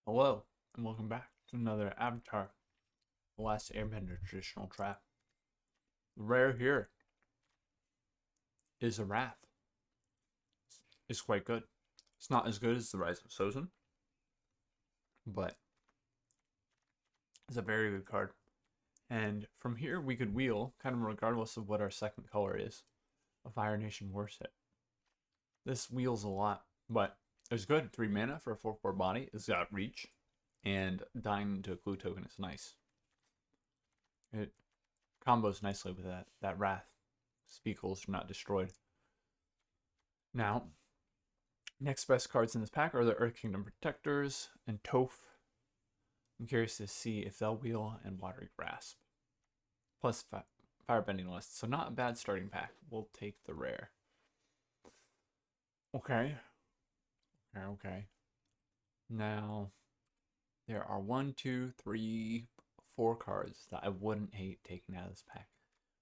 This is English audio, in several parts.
Hello, and welcome back to another Avatar: The Last Airbender traditional trap. The rare here is a Wrath. It's quite good. It's not as good as the Rise of Sozin, but it's a very good card. And from here, we could wheel, kind of regardless of what our second color is, a Fire Nation Worship. This wheels a lot, but it's good. 3 mana for a 4/4 body. It's got reach, and dying into a clue token is nice. It combos nicely with that Wrath. Speakles are not destroyed. Now, next best cards in this pack are the Earth Kingdom Protectors and Toph. I'm curious to see if they'll wheel and Watery Grasp. Plus Firebending List. So not a bad starting pack. We'll take the rare. Okay. Okay. Now, there are 1, 2, 3, 4 cards that I wouldn't hate taking out of this pack.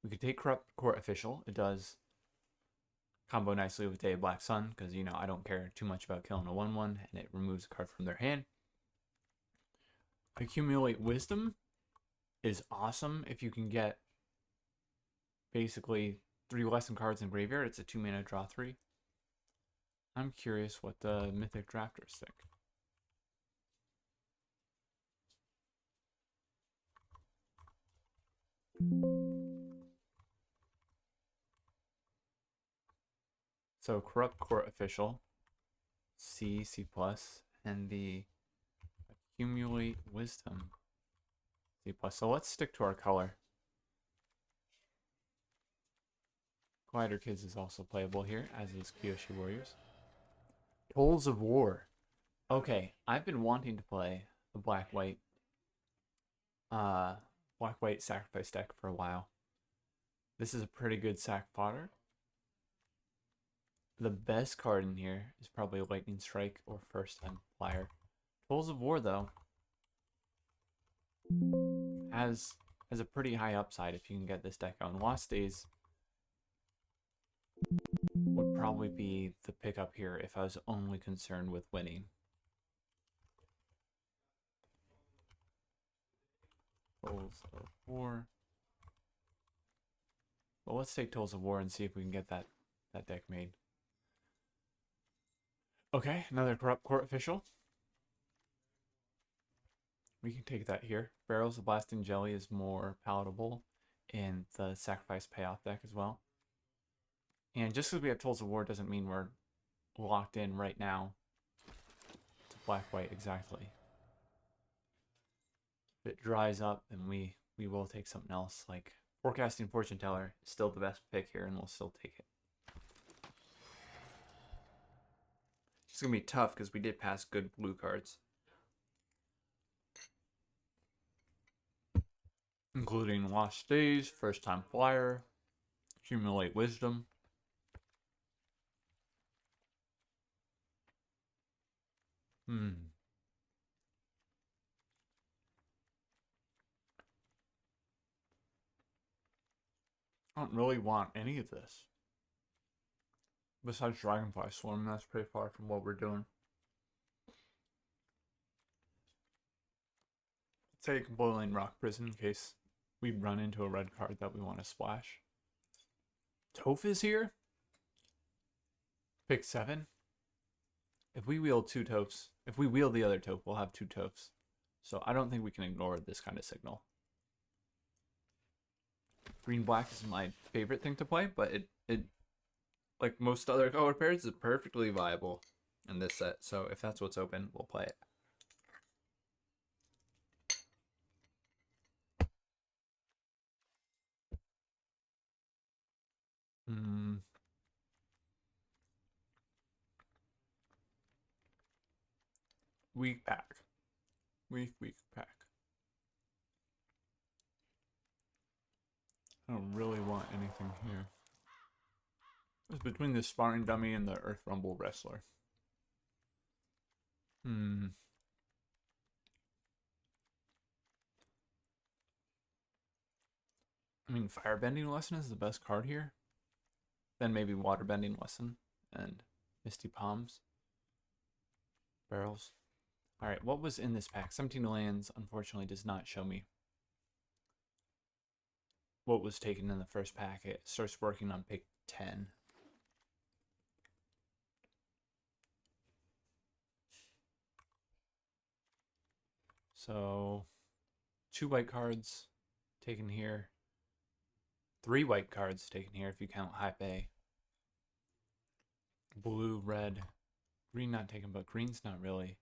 We could take Corrupt Court Official. It does combo nicely with Day of Black Sun, because, you know, I don't care too much about killing a 1/1, and it removes a card from their hand. Accumulate Wisdom is awesome if you can get basically 3 lesson cards in graveyard. It's a 2 mana draw 3. I'm curious what the Mythic Drafters think. So Corrupt Court Official, C, C+, and the Accumulate Wisdom, C+. So let's stick to our color. Glider Kids is also playable here, as is Kyoshi Warriors. Tolls of War. Okay, I've been wanting to play the black-white sacrifice deck for a while. This is a pretty good sack fodder. The best card in here is probably Lightning Strike or First Time Flyer. Tolls of War, though, has a pretty high upside if you can get this deck out. And Lost Days would probably be the pickup here if I was only concerned with winning. Tolls of War. Well, let's take Tolls of War and see if we can get that deck made. Okay, another Corrupt Court Official. We can take that here. Barrels of Blasting Jelly is more palatable in the Sacrifice Payoff deck as well. And just because we have Tolls of War doesn't mean we're locked in right now to black-white exactly. If it dries up, then we will take something else. Like Forecasting Fortune Teller is still the best pick here, and we'll still take it. It's going to be tough because we did pass good blue cards, including Lost Days, First Time Flyer, Accumulate Wisdom. I don't really want any of this. Besides Dragonfly Swarm, that's pretty far from what we're doing. Take Boiling Rock Prison in case we run into a red card that we want to splash. Toph is here? Pick 7. If we wheel 2 Tophs, if we wheel the other Toph, we'll have 2 Tophs. So I don't think we can ignore this kind of signal. Green-black is my favorite thing to play, but it like most other color pairs, is perfectly viable in this set. So if that's what's open, we'll play it. Weak pack. Weak pack. I don't really want anything here. It's between the Sparring Dummy and the Earth Rumble Wrestler. I mean, Firebending Lesson is the best card here. Then maybe Waterbending Lesson and Misty Palms. Barrels. Alright, what was in this pack? 17 lands, unfortunately, does not show me what was taken in the first pack. It starts working on pick 10. So, 2 white cards taken here. 3 white cards taken here if you count High Bay. Blue, red, green not taken, but green's not really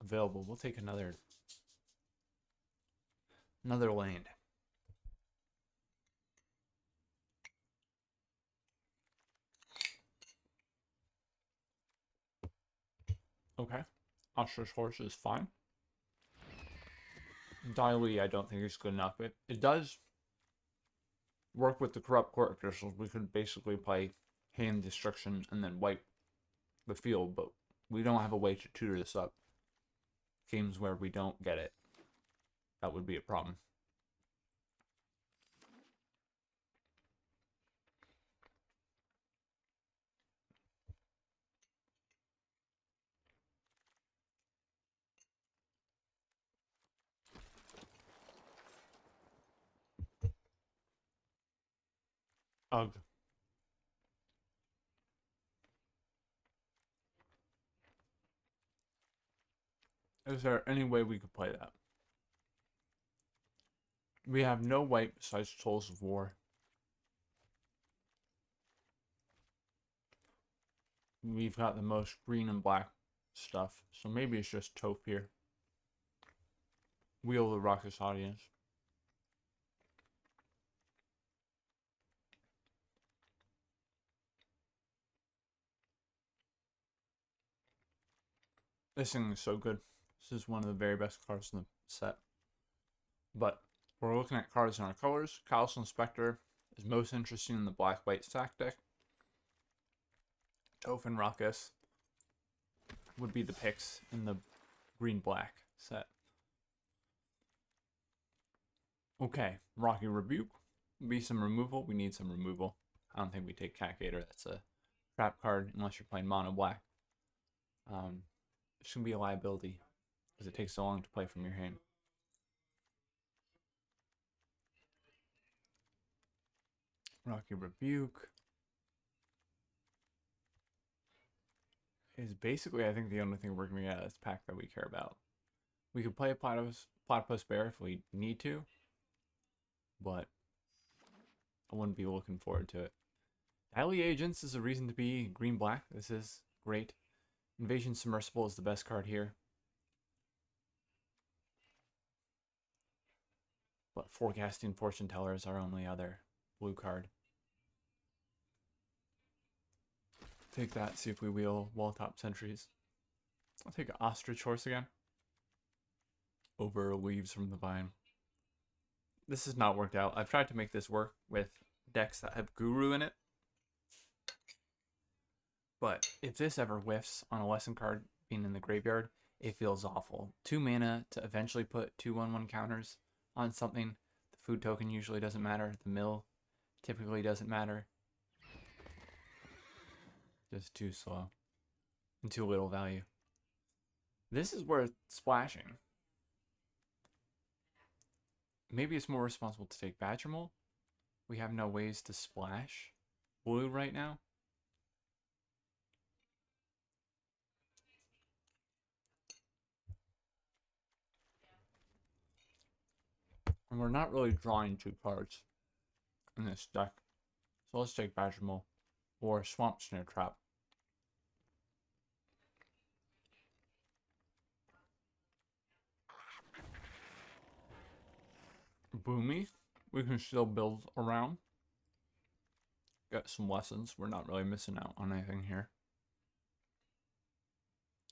available. We'll take another land. Okay. Ostrich Horse is fine. TLA I don't think is good enough. It does work with the corrupt court officials. We could basically play hand destruction and then wipe the field, but we don't have a way to tutor this up. Games where we don't get it, that would be a problem. Ugh. Is there any way we could play that? We have no white besides Souls of War. We've got the most green and black stuff, so maybe it's just Toph here. Wheel of the Raucous Audience. This thing is so good. This is one of the very best cards in the set. But we're looking at cards in our colors. Callous Inspector is most interesting in the black-white stack deck. Toph and Raucous would be the picks in the green-black set. Okay, Rocky Rebuke. Be some removal. We need some removal. I don't think we take Cascader. That's a trap card unless you're playing mono black. It's going to be a liability because it takes so long to play from your hand. Rocky Rebuke is basically, I think, the only thing we're going to get out of this pack that we care about. We could play a Platypus Bear if we need to, but I wouldn't be looking forward to it. Alley Agents is a reason to be green-black. This is great. Invasion Submersible is the best card here. But Forecasting Fortune Teller is our only other blue card. Take that, see if we wheel Walltop Sentries. I'll take an Ostrich Horse again. Over Leaves from the Vine. This has not worked out. I've tried to make this work with decks that have Guru in it. But if this ever whiffs on a lesson card being in the graveyard, it feels awful. 2 mana to eventually put 2/1/1 counters on something. The food token usually doesn't matter. The mill typically doesn't matter. Just too slow. And too little value. This is worth splashing. Maybe it's more responsible to take Badger Mole. We have no ways to splash blue right now. And we're not really drawing 2 cards in this deck. So let's take Badger Mole or Swamp Snare Trap. Boomy, we can still build around. Get some lessons. We're not really missing out on anything here.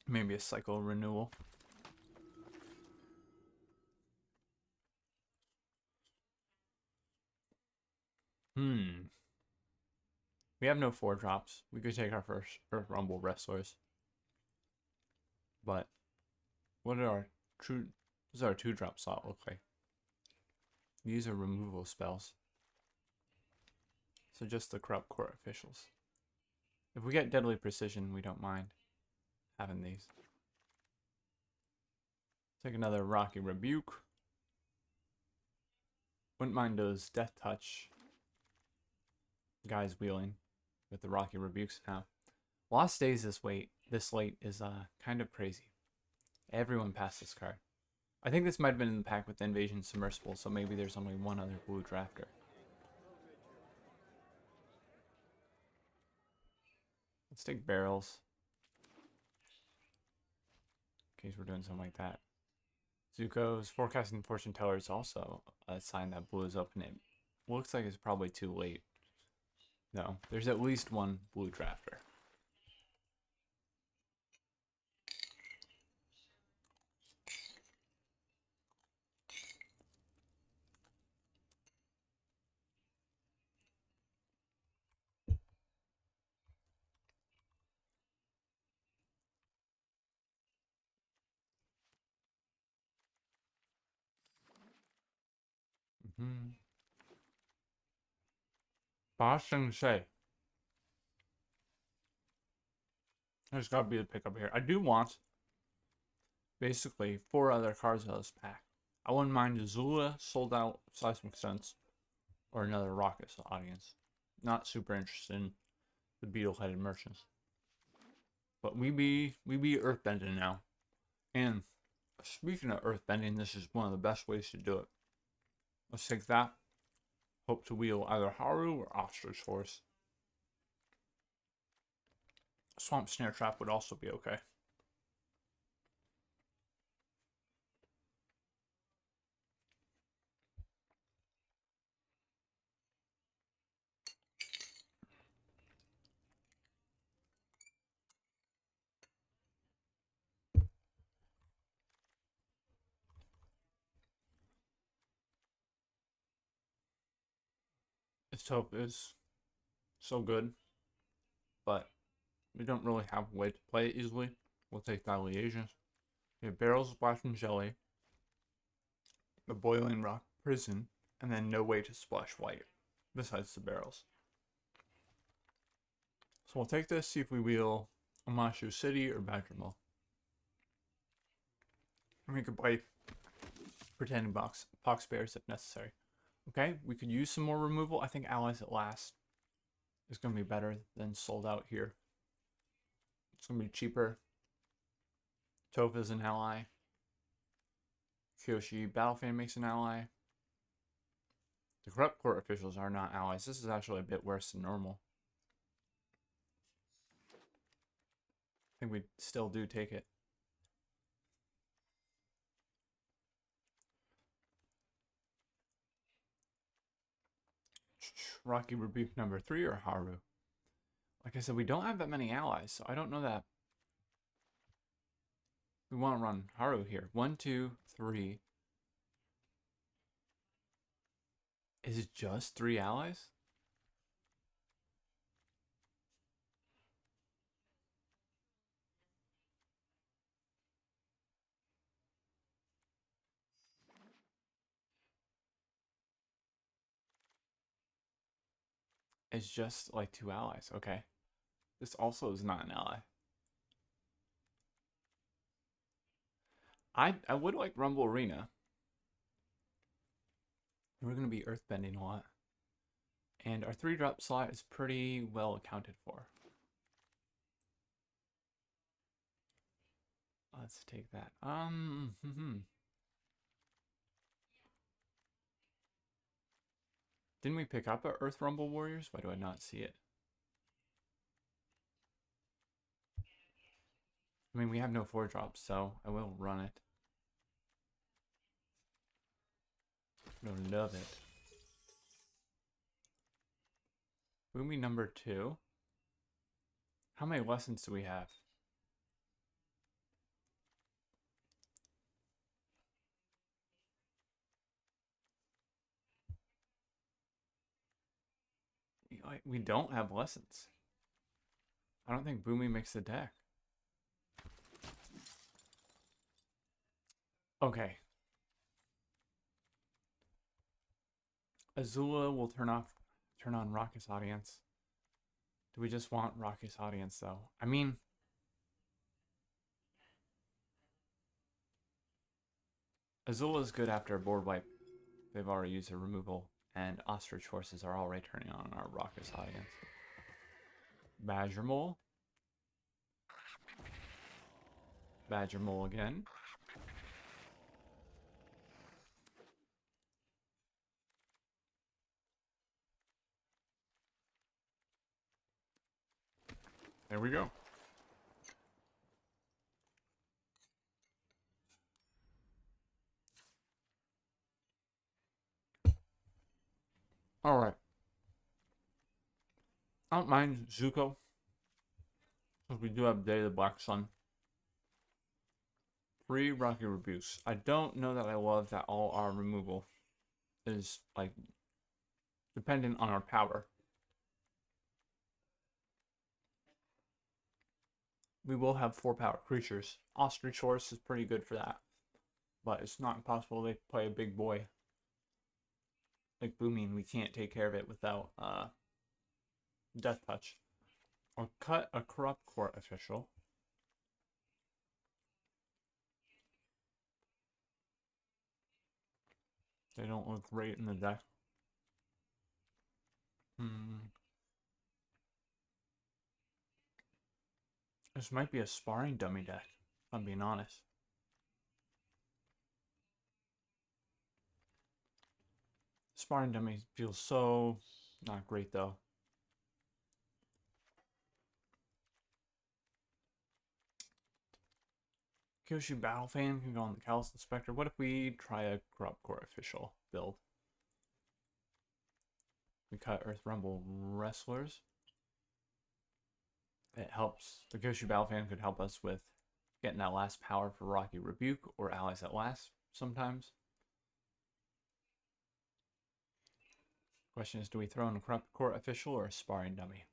Maybe a cycle renewal. We have no 4-drops. We could take our first Earth Rumble Wrestlers. But what are our true... What does our 2-drop slot look like? These are removal spells. So just the Corrupt Court Officials. If we get Deadly Precision, we don't mind. having these. Take another Rocky Rebuke. Wouldn't mind those Death Touch guys wheeling with the Rocky Rebukes now. Lost Days this late is kind of crazy. Everyone passed this card. I think this might have been in the pack with the Invasion Submersible, so maybe there's only one other blue drafter. Let's take barrels. In case we're doing something like that. Zuko's Forecasting Fortune Teller is also a sign that blue is open. It looks like it's probably too late. No, there's at least one blue drafter. Ba Sheng Shay. There's got to be a pickup here. I do want basically 4 other cards out of this pack. I wouldn't mind Azula, Sold Out, Seismic Sense, or another Rocket Audience. Not super interested in the Beetle-headed Merchants. But we be Earthbending now. And speaking of Earthbending, this is one of the best ways to do it. Let's take that. Hope to wheel either Haru or Ostrich Horse. Swamp Snare Trap would also be okay. This hope is so good, but we don't really have a way to play it easily. We'll take Liaisons. We have Barrels of Splash and Jelly, the Boiling Rock Prison, and then no way to splash white, besides the barrels. So we'll take this, see if we wheel Amashu City or Badgermill. And we could play Pretending Pox Bears if necessary. Okay, we could use some more removal. I think Allies at Last is going to be better than Sold Out here. It's going to be cheaper. Tofa's an ally. Kyoshi Battlefan makes an ally. The Corrupt Court officials are not allies. This is actually a bit worse than normal. I think we still do take it. Rocky Rebuke number 3 or Haru? Like I said, we don't have that many allies, so I don't know that we want to run Haru here. 1, 2, 3. Is it just 3 allies? It's just like 2 allies. Okay. This also is not an ally. I would like Rumble Arena. We're going to be earthbending a lot. And our 3-drop slot is pretty well accounted for. Let's take that. Didn't we pick up our Earth Rumble Warriors? Why do I not see it? I mean, we have no 4-drops, so I will run it. Don't love it. Boomy number 2. How many lessons do we have? We don't have lessons. I don't think Boomy makes the deck. Okay. Azula will turn on Raucous Audience. Do we just want Raucous Audience though? I mean, Azula is good after a board wipe. They've already used a removal, and ostrich horses are already turning on our raucous audience. Badger Mole. Badger Mole again. There we go. Alright. I don't mind Zuko, because we do have Day of the Black Sun. 3 Rocky Rebukes. I don't know that I love that all our removal is, like, dependent on our power. We will have 4 power creatures. Ostrich Horse is pretty good for that. But it's not impossible to play a big boy. Like Booming, we can't take care of it without Death Touch. Or cut a Corrupt Court Official. They don't look great in the deck. This might be a sparring dummy deck, if I'm being honest. Sparring dummy feels so not great though. Kyoshu Battle Fan can go on the Callous Inspector. What if we try a Corrupt Court Official build? We cut Earth Rumble Wrestlers. It helps. The Kyoshu Battle Fan could help us with getting that last power for Rocky Rebuke or Allies at Last sometimes. Question is, do we throw in a Corrupt Court Official or a Sparring Dummy?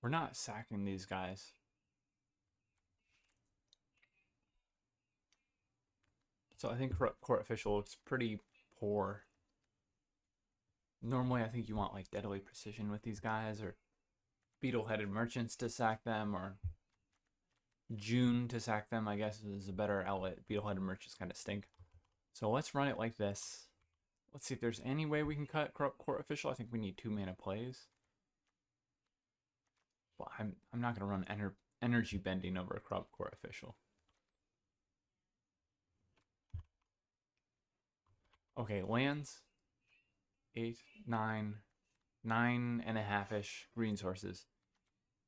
We're not sacking these guys. So I think Corrupt Court Official looks pretty poor. Normally I think you want like Deadly Precision with these guys, or Beetle-Headed Merchants to sack them, or June to sack them, I guess is a better outlet. Beetle-Headed Merchants kind of stink. So let's run it like this. Let's see if there's any way we can cut Corrupt Court Official. I think we need 2 mana plays. Well, I'm not going to run energy bending over a Corrupt Court Official. Okay, lands. 8, 9, 9.5-ish green sources.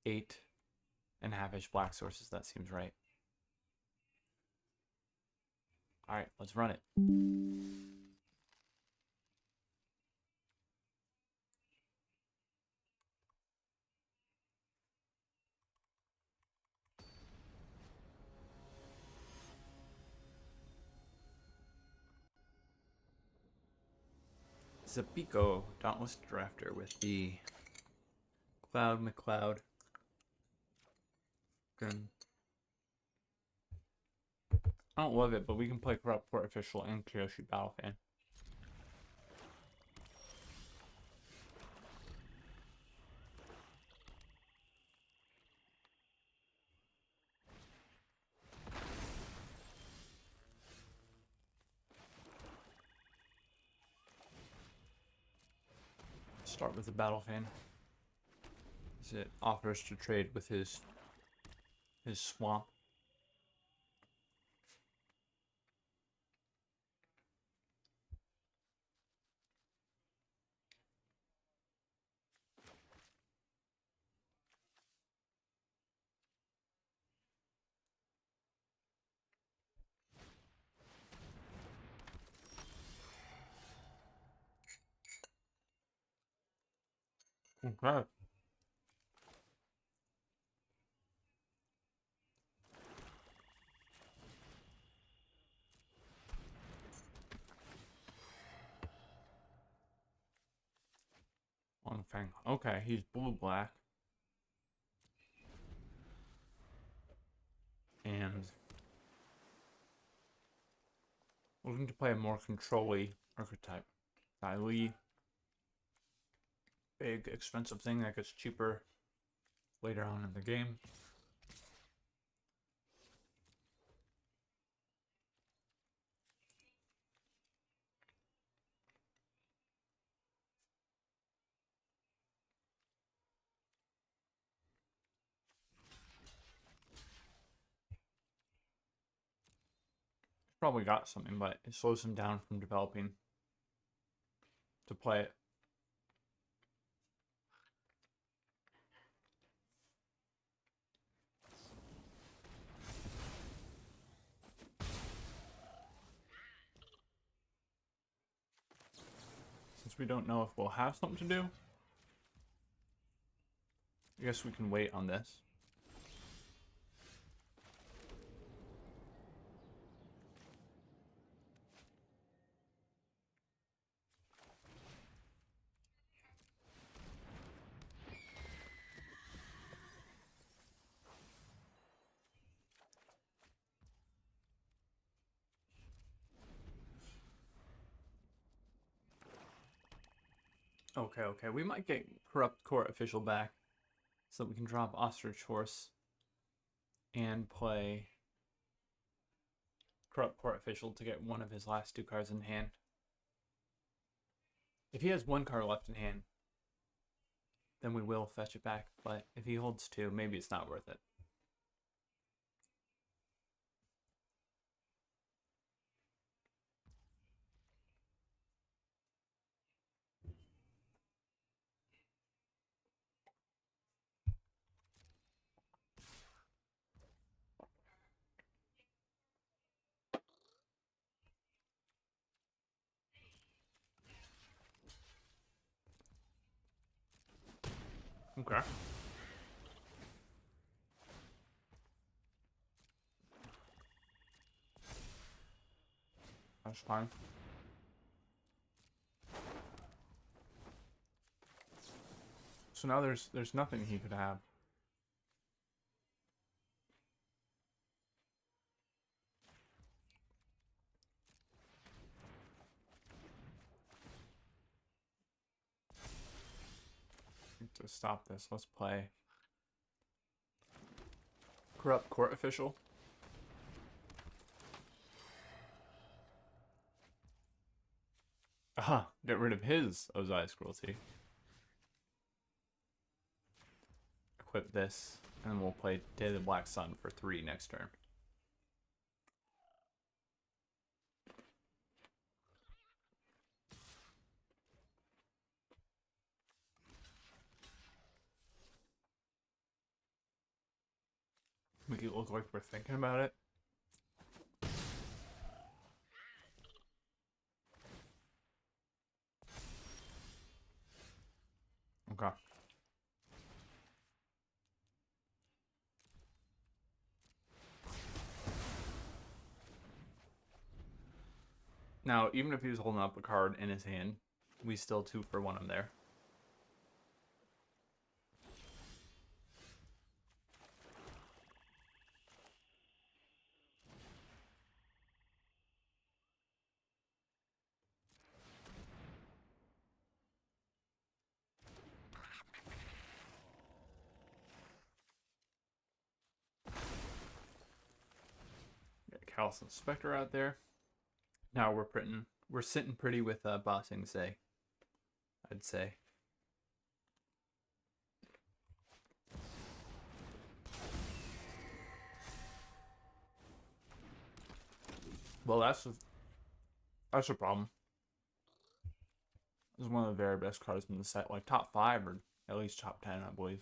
8.5-ish black sources. That seems right. Alright, let's run it. Zapiko, Dauntless Drafter with the Cloud McCloud. Good. I don't love it, but we can play Corrupt Court Official and Kyoshu Battle Fan. Start with the Battle Fan, as it offers to trade with his swamp. Okay. Long Fang. Okay, he's blue-black. And looking to play a more control-y archetype. Dai Li. Big, expensive thing that gets cheaper later on in the game. probably got something, but it slows him down from developing to play it. Since we don't know if we'll have something to do, I guess we can wait on this. Okay. We might get Corrupt Court Official back so that we can drop Ostrich Horse and play Corrupt Court Official to get one of his last 2 cards in hand. If he has 1 card left in hand, then we will fetch it back. But if he holds 2, maybe it's not worth it. Okay. That's fine. So now there's nothing he could have. To stop this, let's play Corrupt Court Official. Aha, get rid of his Ozai's Cruelty. Equip this, and then we'll play Day of the Black Sun for 3 next turn. Make it look like we're thinking about it. Okay. Now, even if he was holding up a card in his hand, we still 2 for 1 him there. Got Callous Spectre out there. Now we're sitting pretty with Bossing Say, I'd say. Well, that's a problem. This is one of the very best cards in the set, like top 5 or at least top 10, I believe.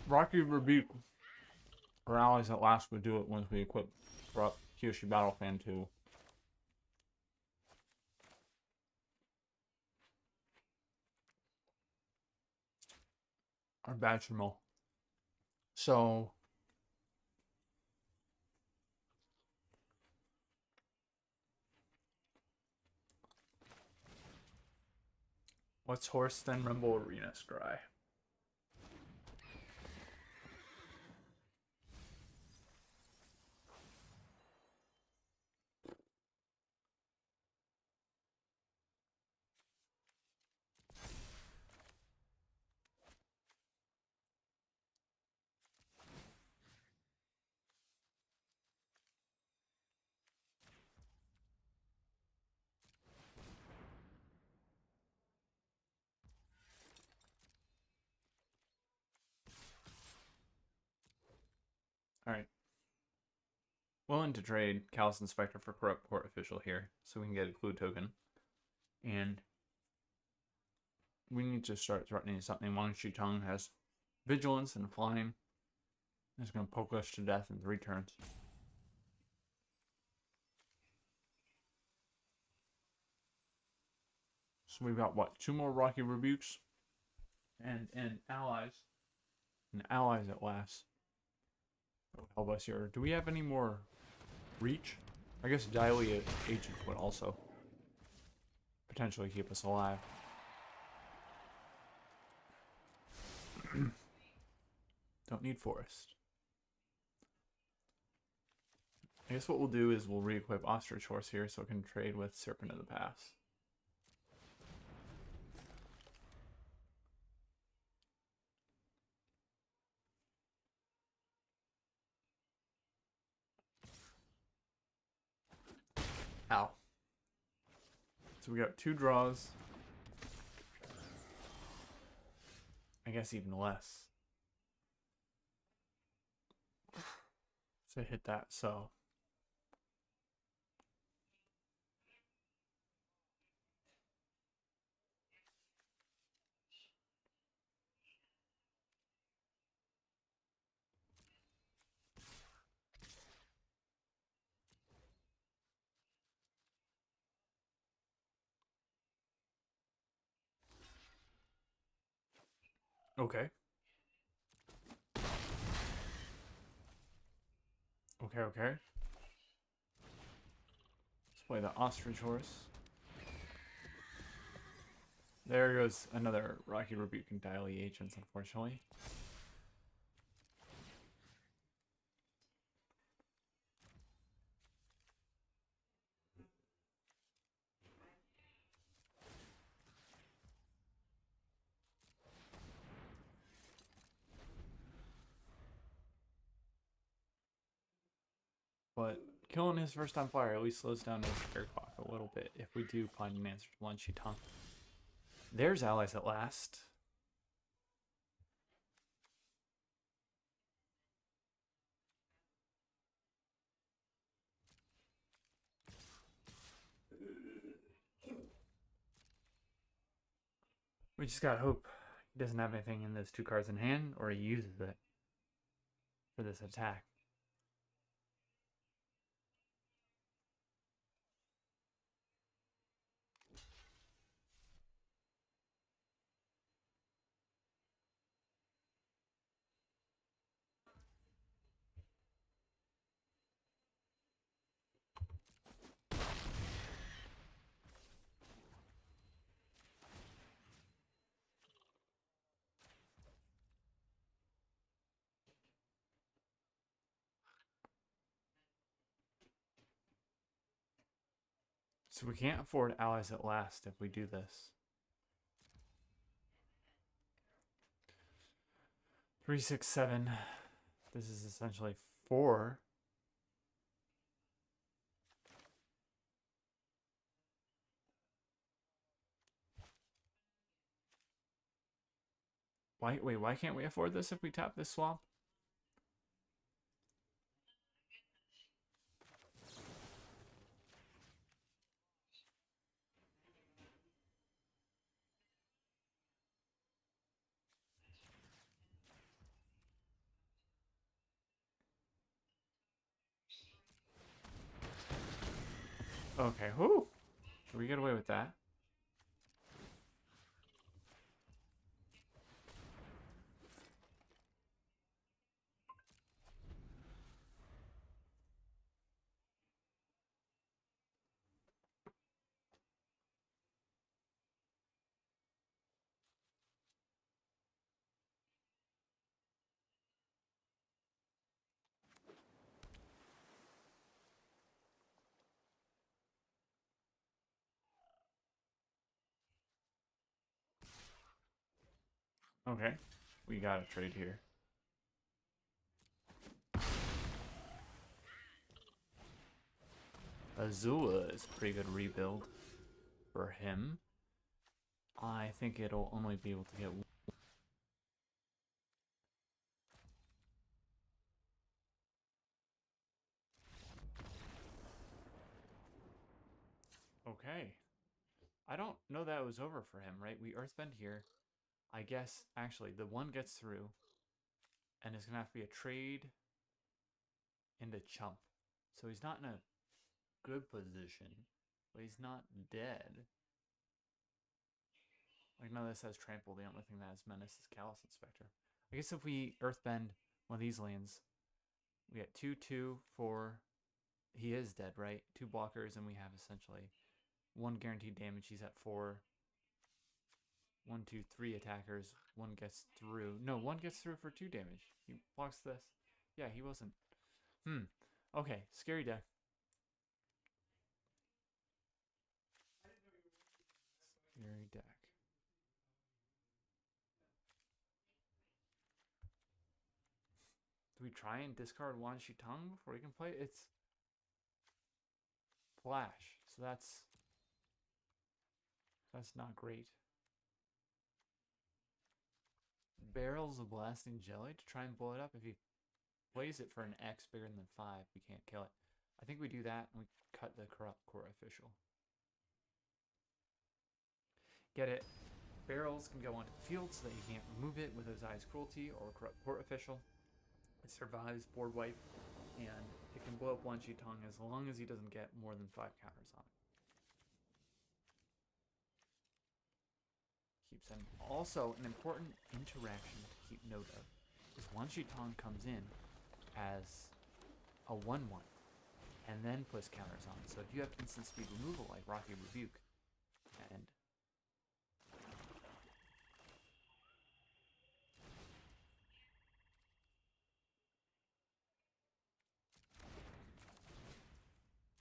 Rocky Rebuke. Our allies at last would do it once we equip Kyoshi Battle Fan 2. Our Badgermill. So what's Horse then Rumble Arena Scry? Alright. Willing to trade Callous Inspector for Corrupt Court Official here, so we can get a clue token. And we need to start threatening something. Wang Shitong has vigilance and flying. It's going to poke us to death in 3 turns. So we've got, what, 2 more Rocky Rebukes? And allies. And allies at last. That would help us here. Do we have any more reach? I guess TLA agents would also potentially keep us alive. Don't need forest. I guess what we'll do is we'll re-equip Ostrich Horse here so it can trade with Serpent of the Pass. Ow. So we got 2 draws. I guess even less. To hit that, so. Okay. Okay. Let's play the Ostrich Horse. There goes another Rocky Rebuke and TLA agents, unfortunately. But killing his first time flyer at least slows down his air clock a little bit if we do find an answer to Lan Shitong. There's allies at last. We just gotta hope he doesn't have anything in those 2 cards in hand, or he uses it for this attack. So we can't afford allies at last if we do this. 3, 6, 7. This is essentially 4. Why can't we afford this if we tap this swamp? Okay, whoo! Should we get away with that? Okay, we got a trade here. Azula is a pretty good rebuild for him. I think it'll only be able to get Okay. I don't know that it was over for him, right? We Earthbend here. I guess, actually, the one gets through, and it's going to have to be a trade into chump. So he's not in a good position, but he's not dead. Like, none of this has trample. The only thing that has menace is Callous Inspector. I guess if we Earthbend one of these lands, we get 2/2 for... He is dead, right? 2 blockers, and we have essentially 1 guaranteed damage. He's at 4. 1, 2, 3 attackers. 1 gets through. No, 1 gets through for 2 damage. He blocks this. Yeah, he wasn't. Okay, scary deck. Scary deck. Do we try and discard Wan Shi Tong before we can play? It's flash, so that's not great. Barrels of Blasting Jelly to try and blow it up. If he plays it for an X bigger than 5, we can't kill it. I think we do that and we cut the Corrupt Court Official. Get it? Barrels can go onto the field so that you can't remove it with Ozai's Cruelty or Corrupt Court Official. It survives board wipe, and it can blow up Wan Shi Tong as long as he doesn't get more than 5 counters on it. Keeps him. Also, an important interaction to keep note of is Wan Shi Tong comes in as a 1/1 and then puts counters on. So if you have instant speed removal like Rocky Rebuke, and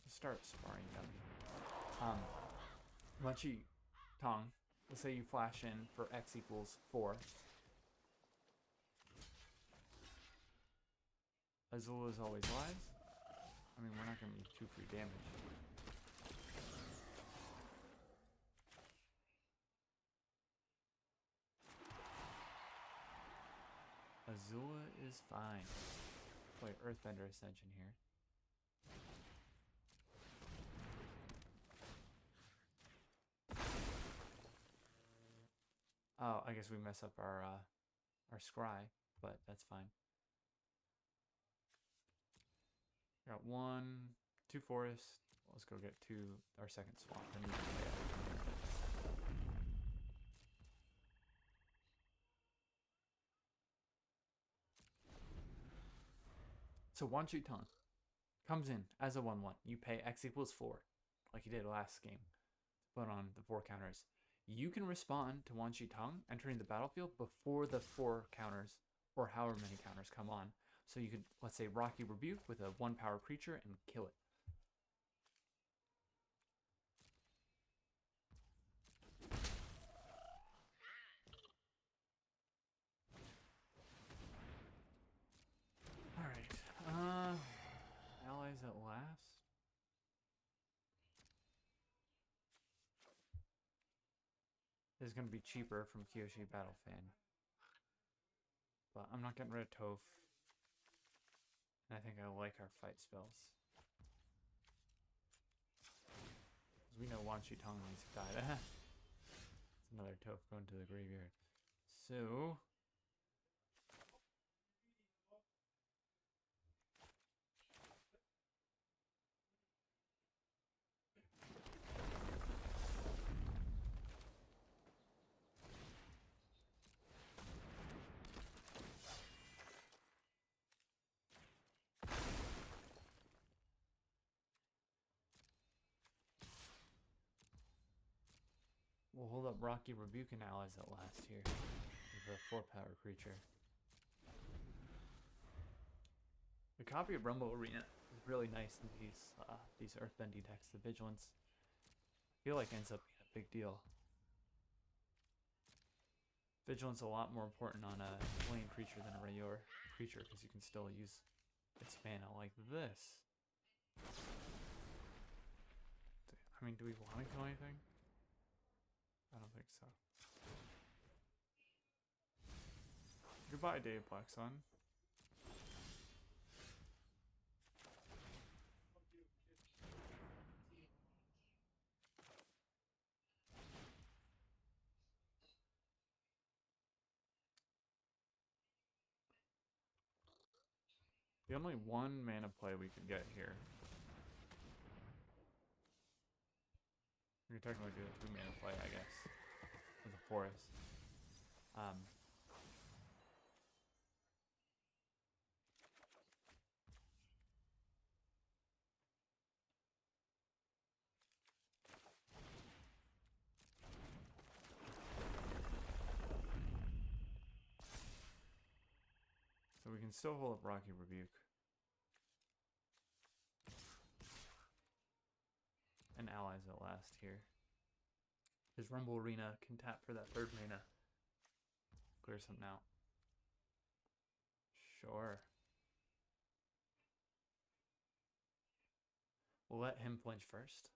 start sparring them. Wan Shi Tong, let's say you flash in for X equals 4. Azul is always lies. I mean, we're not going to be 2 free damage. Azula is fine. Play Earthbender Ascension here. Oh, I guess we mess up our scry, but that's fine. Got 1, 2 forests. Let's go get 2, our second swamp. And we can play it. So Wan Shi Tong comes in as a 1/1. You pay X equals 4, like you did last game. Put on the 4 counters. You can respond to Wan Shi Tong entering the battlefield before the 4 counters, or however many counters come on. So you could, let's say, Rocky Rebuke with a 1 power creature and kill it. Alright. Allies at last. This is going to be cheaper from Kyoshi Battle Fan. But I'm not getting rid of Toph. And I think I like our fight spells. Because we know Wan Shi Tong needs to die. It's another Toph going to the graveyard. So... we'll hold up Rocky Rebuke and allies at last here with a 4 power creature. The copy of Rumble Arena is really nice in these Earthbending decks. The Vigilance, I feel like, ends up being a big deal. Vigilance a lot more important on a lane creature than a regular creature because you can still use its mana like this. I mean, do we want to kill anything? I don't think so. Goodbye, Dave Blacksun. The only one mana play we could get here. We could technically do a 2 mana play, I guess, with the forest. So we can still hold up Rocky Rebuke. And allies at last here. His Rumble Arena can tap for that 3rd mana. Clear something out. Sure. We'll let him flinch first.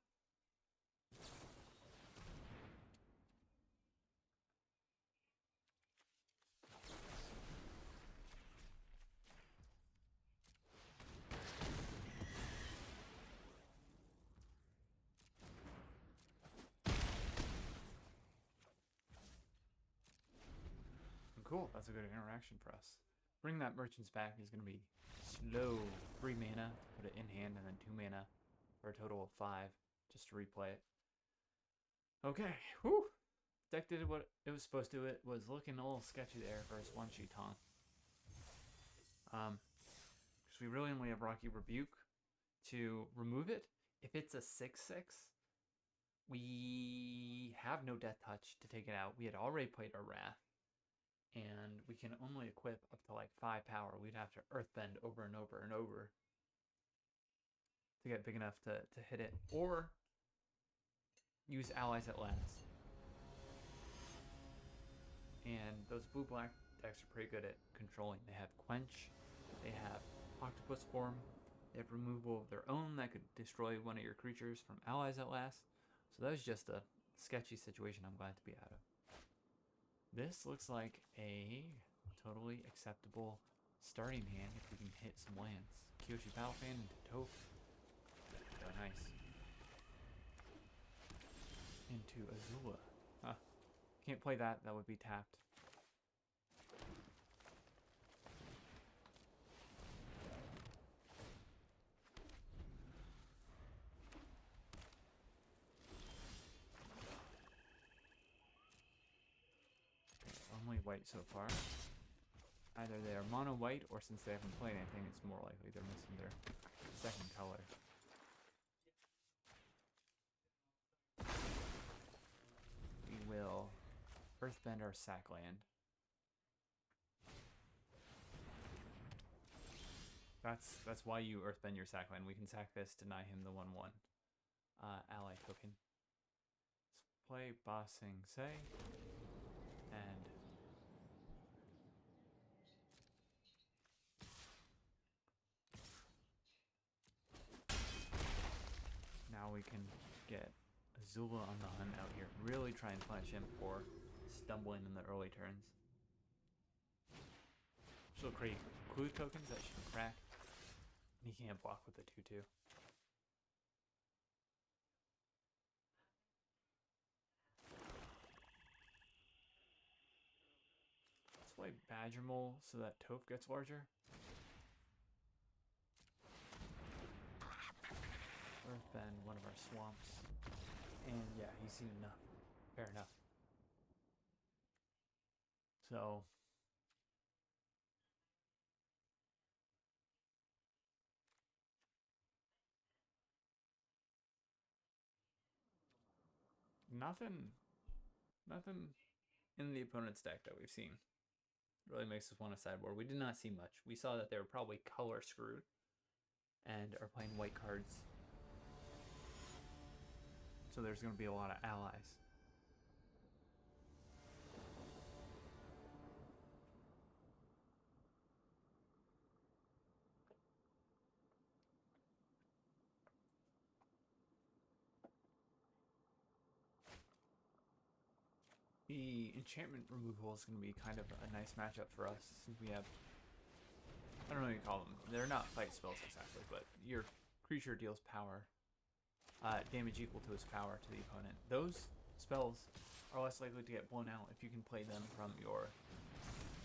Cool, that's a good interaction for us. Bring that merchants back is going to be slow. 3 mana, put it in hand, and then 2 mana for a total of 5 just to replay it. Okay, whew. Deck did what it was supposed to. It was looking a little sketchy there for his one-sheet taunt. Because we really only have Rocky Rebuke to remove it. If it's a 6/6, we have no Death Touch to take it out. We had already played our Wrath. And we can only equip up to like 5 power. We'd have to Earthbend over and over and over to get big enough to hit it. Or use allies at last. And those blue-black decks are pretty good at controlling. They have Quench, they have Octopus Form, they have removal of their own that could destroy one of your creatures from allies at last. So that was just a sketchy situation I'm glad to be out of. This looks like a totally acceptable starting hand if we can hit some lands. Kyoshi Battlefan into Toph. Very nice. Into Azula. Huh. Can't play that, that would be tapped. Only white so far. Either they are mono white, or since they haven't played anything, it's more likely they're missing their 2nd color. We will Earthbend our sack land. That's why you Earthbend your sack land. We can sack this, deny him the 1/1 ally token. Let's play Ba Sing Se, and now we can get Azula on the hunt out here. Really try and punish him for stumbling in the early turns. She'll create clue tokens that she can crack. And he can't block with the 2/2. Let's play Badger Mole so that Toph gets larger. Earthbend one of our swamps. And yeah, he's seen enough. Fair enough. So nothing in the opponent's deck that we've seen really makes us want to sideboard. We did not see much. We saw that they were probably color screwed and are playing white cards. So there's going to be a lot of allies. The enchantment removal is going to be kind of a nice matchup for us since we have, I don't know what you call them. They're not fight spells exactly, but your creature deals power, damage equal to its power to the opponent. Those spells are less likely to get blown out if you can play them from your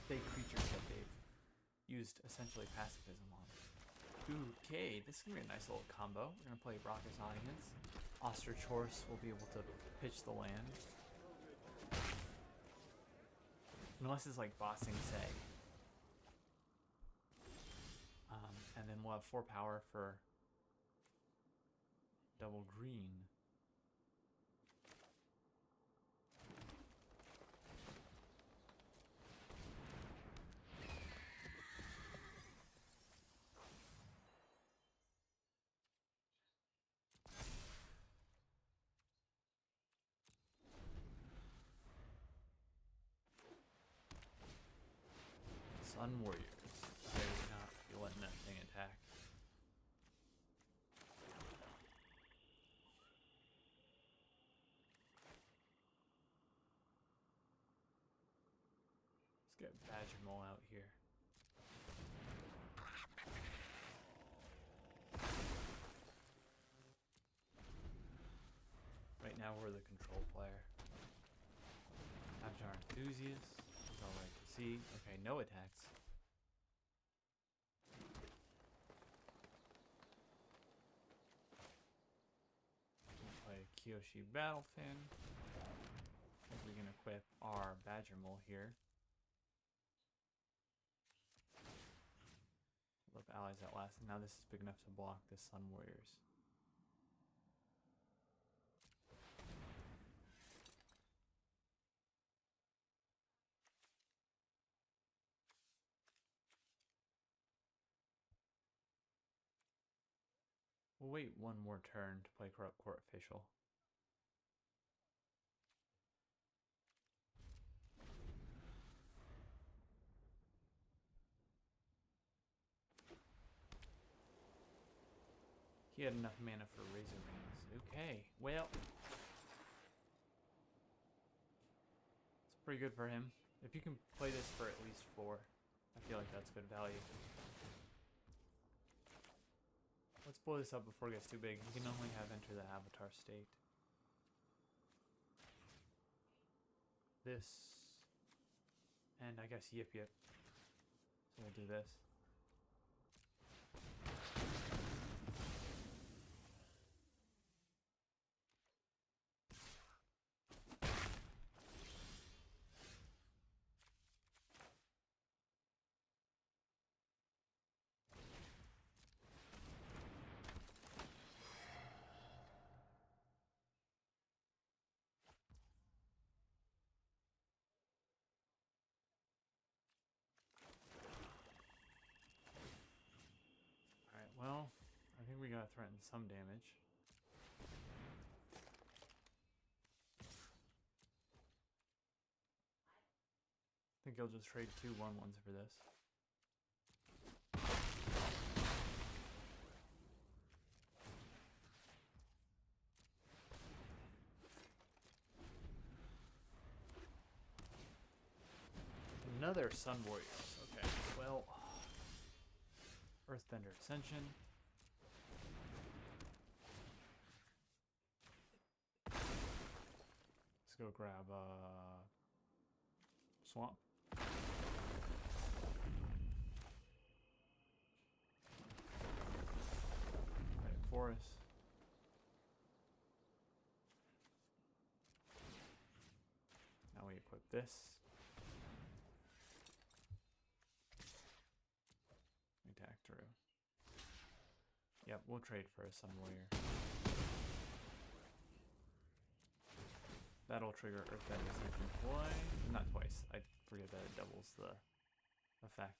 fake creatures that they've used essentially pacifism on. Okay, this is gonna be a nice little combo. We're gonna play Raucous Audience. Ostrich Horse will be able to pitch the land. Unless it's like bossing Say. And then we'll have 4 power for double green. Sun Warriors. I would not be letting that thing attack. Let's get Badger Mole out here. Right now we're the control player. Avatar Enthusiast. That's alright to see. Okay, no attacks. We'll play Kyoshi Battlefin. I think we can equip our Badger Mole here. Love allies at last. And now this is big enough to block the Sun Warriors. We'll wait one more turn to play Corrupt Court Official. He had enough mana for Razor Rings. Okay, well. It's pretty good for him. If you can play this for at least 4, I feel like that's good value. Let's blow this up before it gets too big. You can only have enter the Avatar state. This. And I guess Yip Yip. So we'll do this. Well, I think we gotta threaten some damage. I think he'll just trade 2 1/1s for this. Another Sun Warriors. Okay, well. Earthbender Ascension. Let's go grab Swamp. Right, Forest. Now we equip this. Attack through. Yep, we'll trade for a Sun Warrior. That'll trigger Earthbender Ascension twice. Not twice. I forget that it doubles the effect.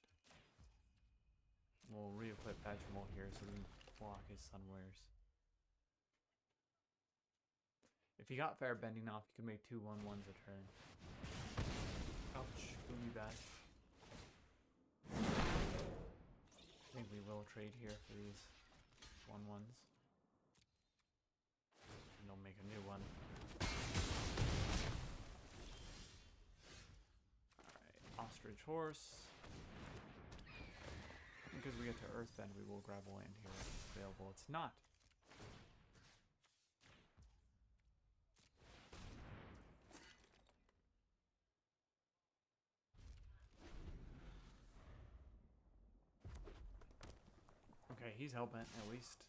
We'll re-equip Badger Mole here so we can block his Sun Warriors. If you got Fair Bending off, you can make 2 1/1s a turn. Ouch, Boomy Bash. I think we will trade here for these 1/1s. And they'll make a new one. Alright, Ostrich Horse. Because we get to Earthbend, we will grab a land here if it's available. It's not. Okay, he's hellbent at least.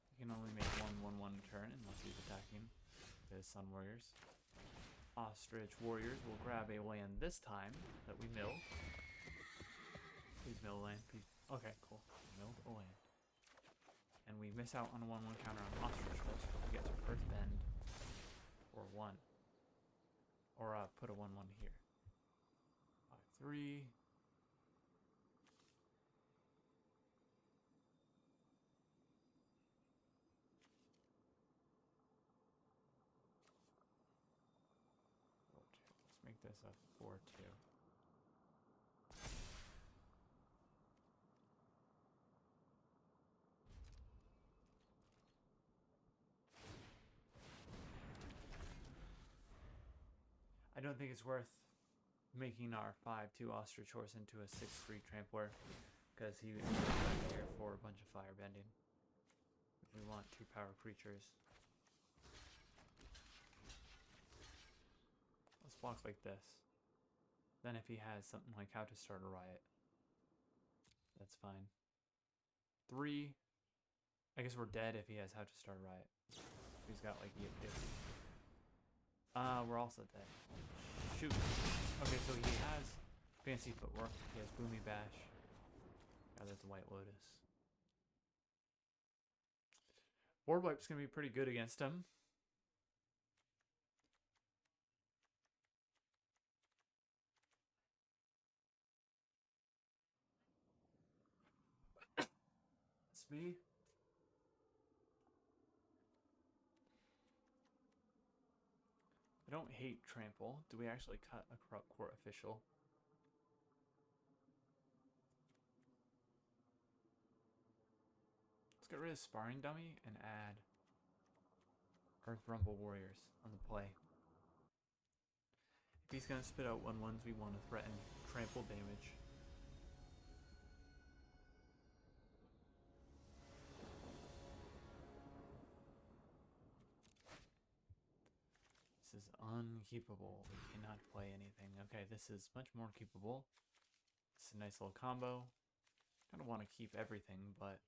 He can only make 1/1/1 turn unless he's attacking his Sun Warriors. Ostrich Warriors will grab a land this time that we mill. Please mill land. Please. Okay, cool. Milled a land. And we miss out on a 1/1 counter on Ostrich Horse, but we get to first bend or 1. Or put a 1/1 here. 5/3. Let's make this a 4/2. I don't think it's worth making our 5/2 Ostrich Horse into a 6/3 Trampler, because he is here for a bunch of fire bending. We want 2 power creatures. Let's block like this. Then if he has something like How to Start a Riot, that's fine. 3. I guess we're dead if he has How to Start a Riot. He's got like Yip Yip. We're also dead. Shoot. Okay, so he has Fancy Footwork. He has Boomy Bash. Yeah, that's White Lotus. Board Wipe's gonna be pretty good against him. That's me. I don't hate Trample. Do we actually cut a Corrupt Court Official? Let's get rid of Sparring Dummy and add Earth Rumble Warriors on the play. If he's going to spit out 1/1s, we want to threaten Trample damage. This is unkeepable. We cannot play anything. Okay, this is much more keepable. It's a nice little combo. Kind of want to keep everything, but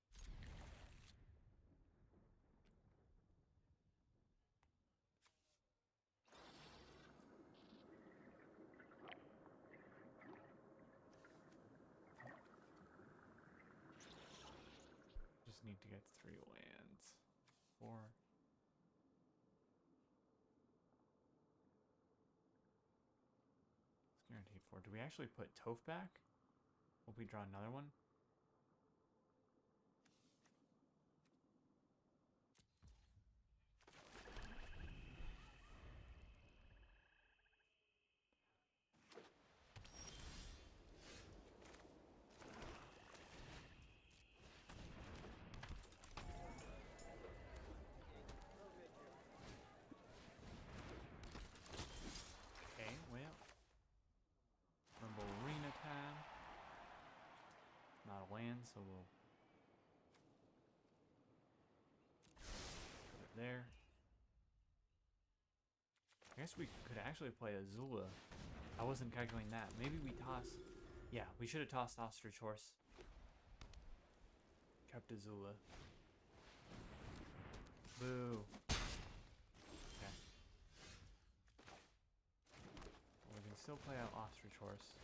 just need to get 3 lands. 4. It's guaranteed 4. Do we actually put Toph back? Will we draw another one? Okay, well. Rumble Arena time. Not a land, so we'll put it there. I guess we could actually play Azula. I wasn't calculating that. Maybe we toss. Yeah, we should have tossed Ostrich Horse. Kept Azula. Boo. Okay. Well, we can still play out Ostrich Horse.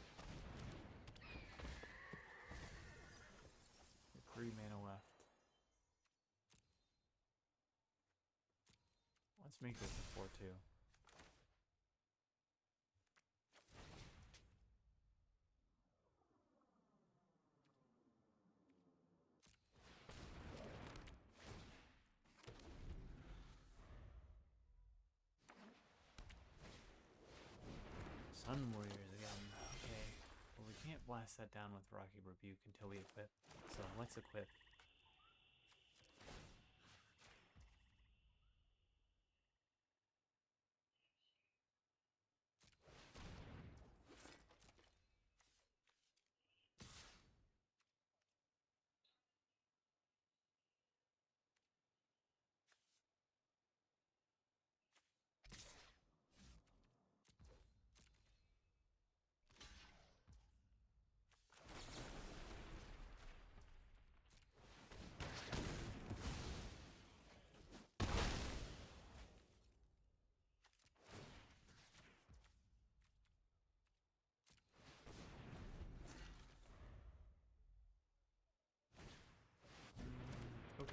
3 mana left. Let's make this a 4/2. Sun Warriors again. Okay. Well, we can't blast that down with Rocky Rebuke until we equip. So let's equip.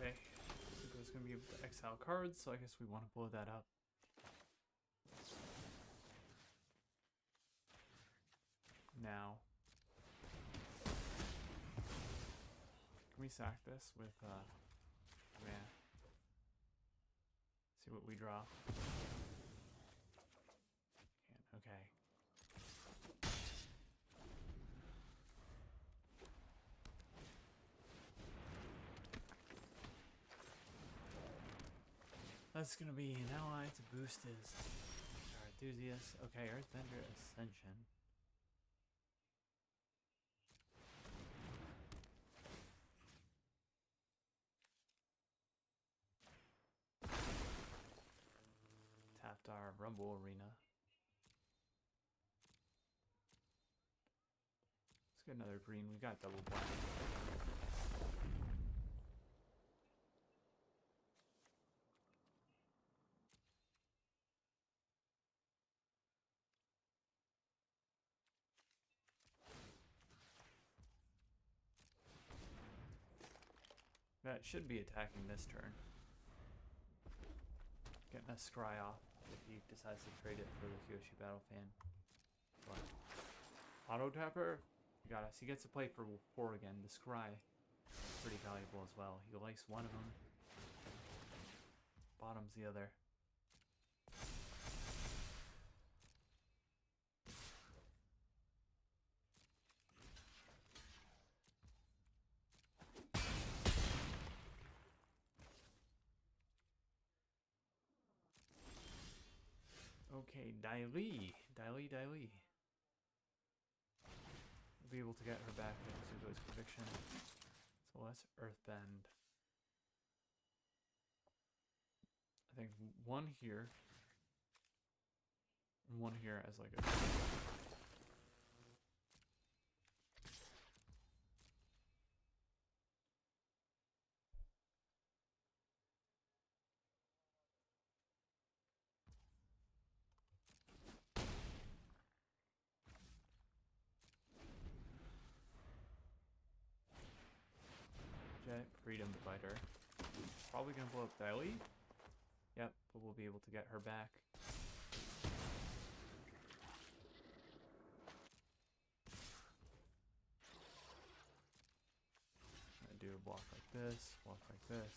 Okay, Zuko's gonna be able to exile cards, so I guess we want to blow that up. Now, can we sack this with, man? See what we draw. Okay. That's gonna be an ally to boost his our enthusiast. Okay, Earthbender Ascension. Tapped our Rumble Arena. Let's get another green. We got double black. That should be attacking this turn. Getting a scry off if he decides to trade it for the Kyoshi Battle Fan. But auto tapper, you got us. He gets to play for 4 again. The scry is pretty valuable as well. He likes one of them. Bottom's the other. Okay, Dai Li. We'll be able to get her back with Zuko's Conviction. So let's Earthbend. I think one here. And one here as like a... Jet, Freedom Fighter. Probably gonna blow up Dai Li. Yep, but we'll be able to get her back. I'm gonna do a block like this, block like this.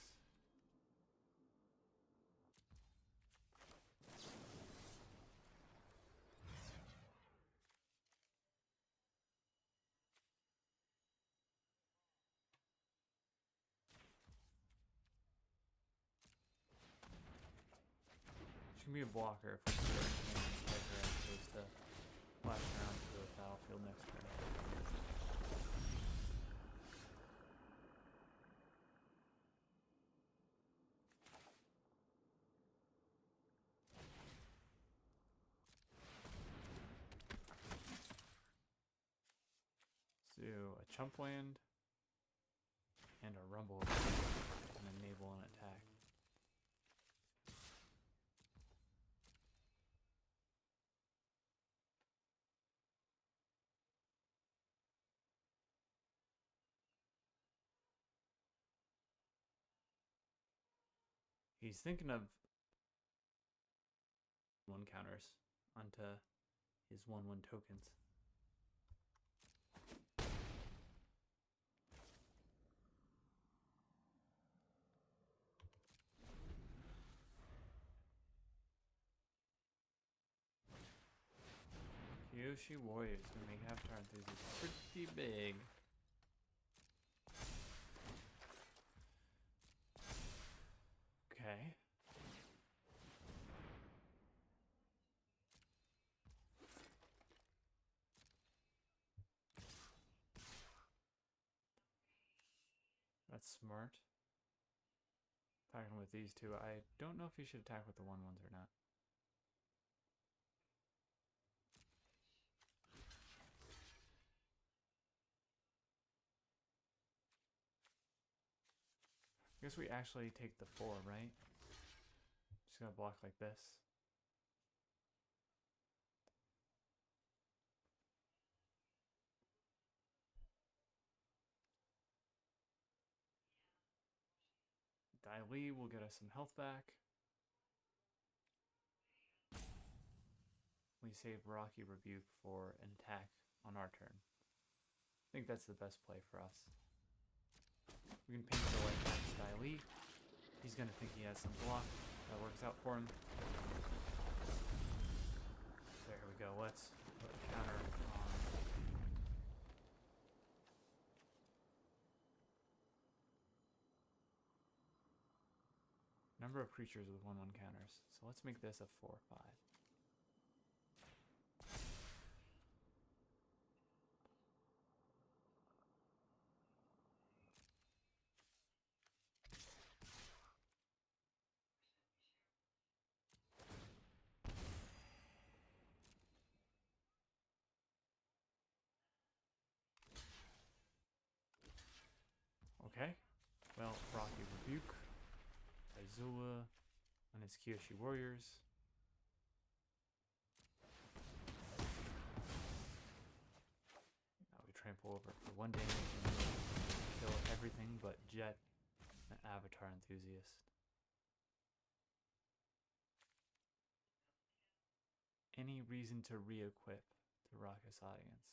She can be a blocker if we start like her as opposed to flash around to the battlefield next turn. So a chump land and a rumble and enable an attack. He's thinking of 1 counters onto his 1/1 tokens. Kyoshi Warrior is gonna make Avatar Enthusiast pretty big. Okay. That's smart. Attacking with these two. I don't know if he should attack with the 1/1s or not. I guess we actually take the 4, right? Just gonna block like this. Li will get us some health back. We save Rocky Rebuke for an attack on our turn. I think that's the best play for us. We can ping the white Style Li. He's gonna think he has some block. That works out for him. There we go. Let's put a counter on. Number of creatures with 1/1 counters. So let's make this a 4/5. Okay, well, Rocky Rebuke, Azula, and his Kyoshi Warriors. Now we trample over for 1 damage and kill everything but Jet and Avatar Enthusiast. Any reason to re-equip the Raucous Audience?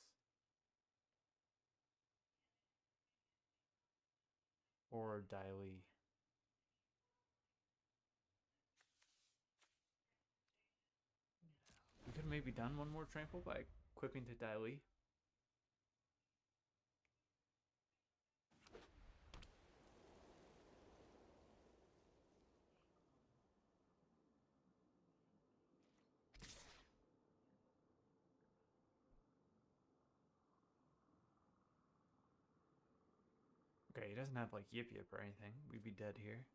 Or Dai Li? We could have maybe done one more trample by equipping to Dai Li. Okay, he doesn't have like Yip Yip or anything. We'd be dead here.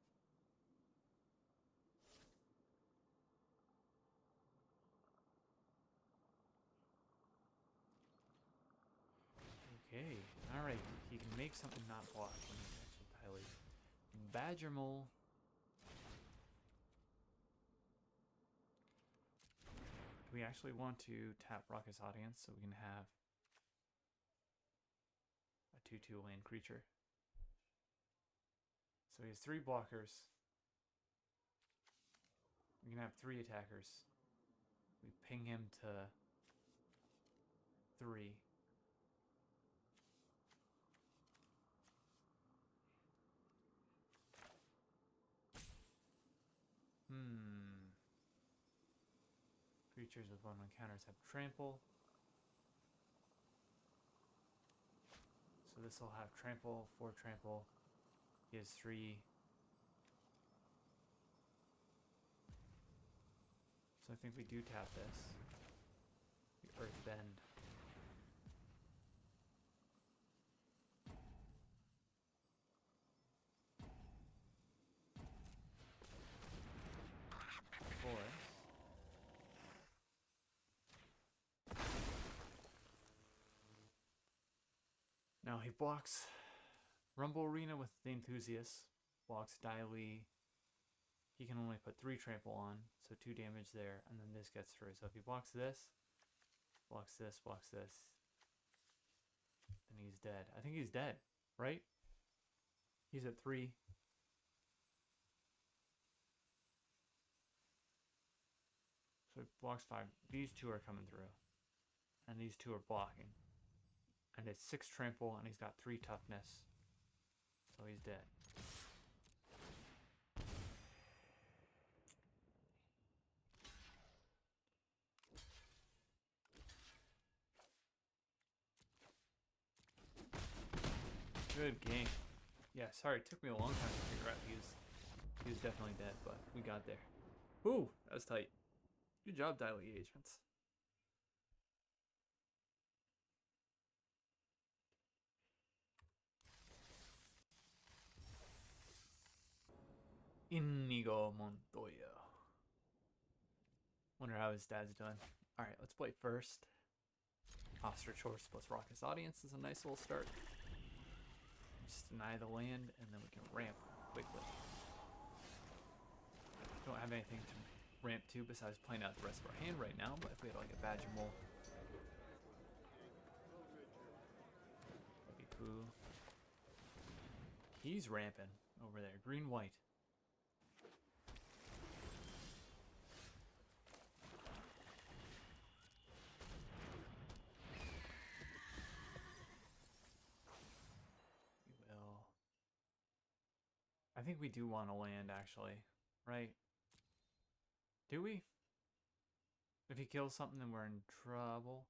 Okay, alright. He can make something not block when he attacks with Dai Li. Badger Mole. Do we actually want to tap Raucous Audience so we can have a 2/2 land creature? So he has 3 blockers. We can have 3 attackers. We ping him to 3. Creatures with 1/1 counters have trample. So this will have trample, 4 trample. He has 3. So I think we do tap this. The Earth Bend. Forest. Now he blocks Rumble Arena with the Enthusiast. Blocks Dai Li. He can only put 3 trample on, so 2 damage there, and then this gets through. So if he blocks this, then he's dead. I think he's dead, right? He's at 3. So he blocks 5. These 2 are coming through. And these 2 are blocking. And it's 6 trample, and he's got 3 toughness. So he's dead. Good game. Yeah, sorry, it took me a long time to figure out he was definitely dead, but we got there. Whew, that was tight. Good job, Dai Li agents. Inigo Montoya. Wonder how his dad's doing. Alright, let's play first. Ostrich Horse plus Raucous Audience is a nice little start. Just deny the land, and then we can ramp quickly. Don't have anything to ramp to besides playing out the rest of our hand right now, but if we had like a Badger Mole, that'd be cool. He's ramping over there. Green-white. I think we do want to land, actually. Right? Do we? If he kills something, then we're in trouble.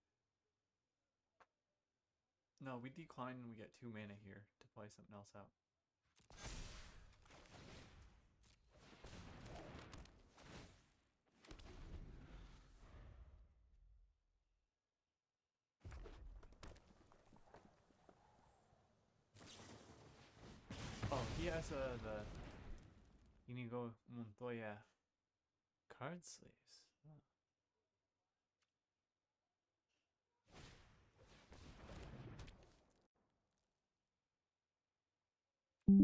No, we decline and we get 2 mana here to play something else out. Oh, he has the Inigo Montoya card sleeves. Oh.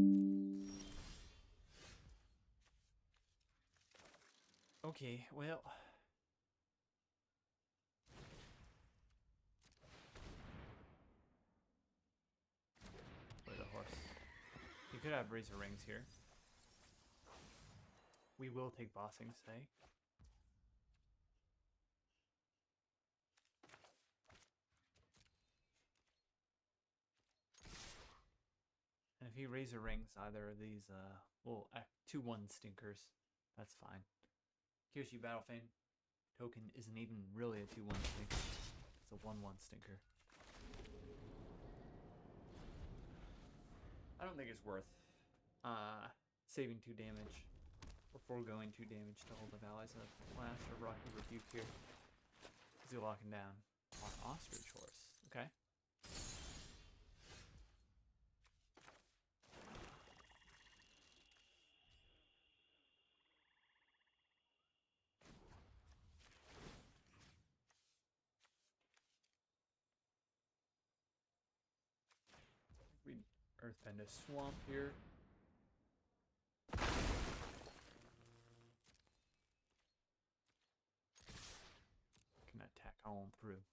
Okay, well. Play the horse. You could have Razor Rings here. We will take Bossing Say. And if he Razor Rings either of these little 2/1 stinkers, that's fine. Kyoshi Battlefane token isn't even really a 2/1 stinker. It's a 1/1 stinker. I don't think it's worth saving 2 damage or foregoing 2 damage to hold up allies of Blast or Rocky Rebuke here. Because you're locking down our Ostrich Horse. Okay. We Earthbend a Swamp here. Can attack on through.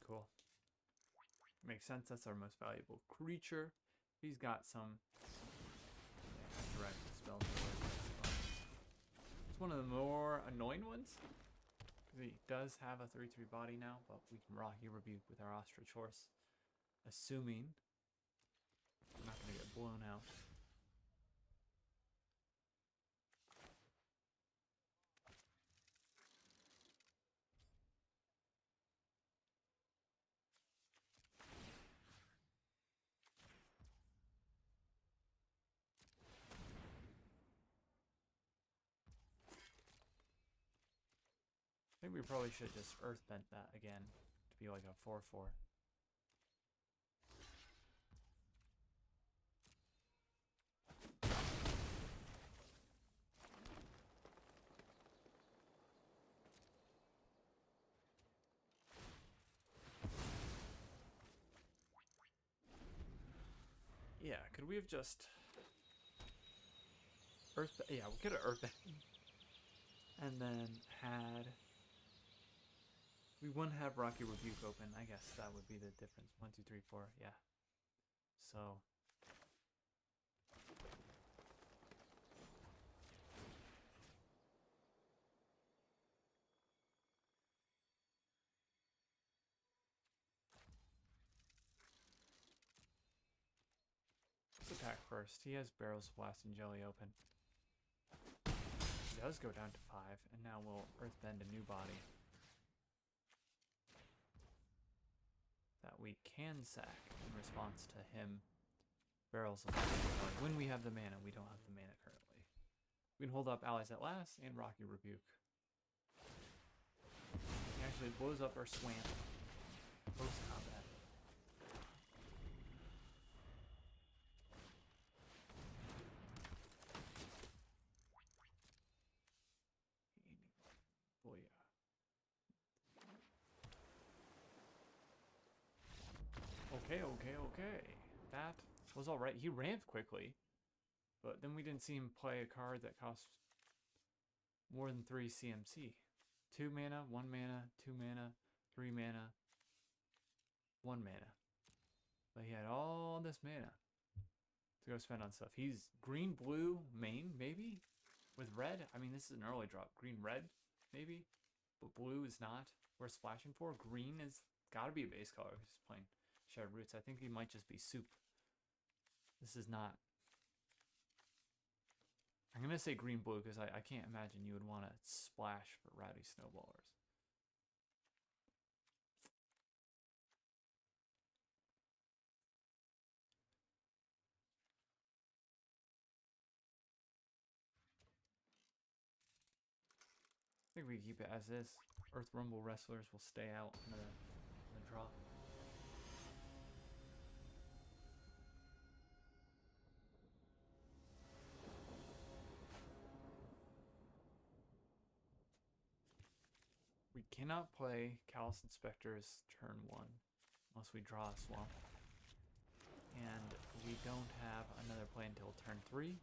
Cool. Makes sense. That's our most valuable creature. He's got some direct spells. It's one of the more annoying ones. Because he does have a 3/3 body now, but we can Rocky Rebuke with our Ostrich Horse. Assuming I'm not going to get blown out. I think we probably should just Earthbend that again to be like a 4/4. Yeah, could we have just yeah, we could have Earthbend and then had we wouldn't have Rocky Rebuke open. I guess that would be the difference. 1, 2, 3, 4. Yeah. So let's attack first. He has Barrels of Blast and Jelly open. He does go down to 5, and now we'll Earthbend a new body that we can sack in response to him. Barrels of Blast and Jelly. When we have the mana, we don't have the mana currently. We can hold up Allies at Last and Rocky Rebuke. He actually blows up our Swamp post-combat. Oh yeah. Okay. That was alright. He ramped quickly, but then we didn't see him play a card that cost more than 3 CMC. 2 mana, 1 mana, 2 mana, 3 mana, 1 mana. But he had all this mana to go spend on stuff. He's green, blue, main, maybe? With red? I mean, this is an early drop. Green, red, maybe? but blue is not worth splashing for. Green is gotta be a base color because he's playing Shared Roots. I think he might just be soup. This is not. I'm gonna say green-blue because I can't imagine you would want to splash for Rowdy Snowballers. I think we keep it as is. Earth Rumble wrestlers will stay out in the draw. We cannot play Callous Inspector's turn 1 unless we draw a swamp. And we don't have another play until turn 3.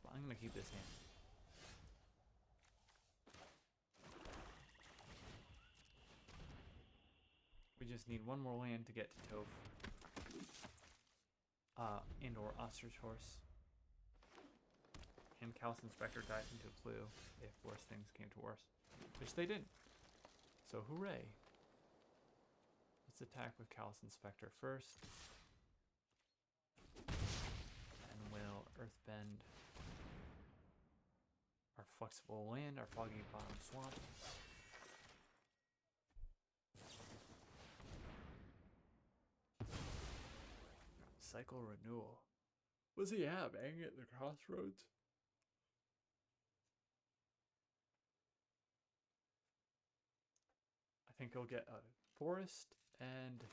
But I'm going to keep this hand. We just need one more land to get to Toph. And or Ostrich Horse. And Callous Inspector dies into a clue if worse things came to worse. Which they didn't. So hooray. Let's attack with Callous Inspector first. And we'll Earthbend our flexible land, our Foggy Bottom Swamp. Cycle Renewal. What's he have? Hanging at the crossroads? I think he'll get a forest and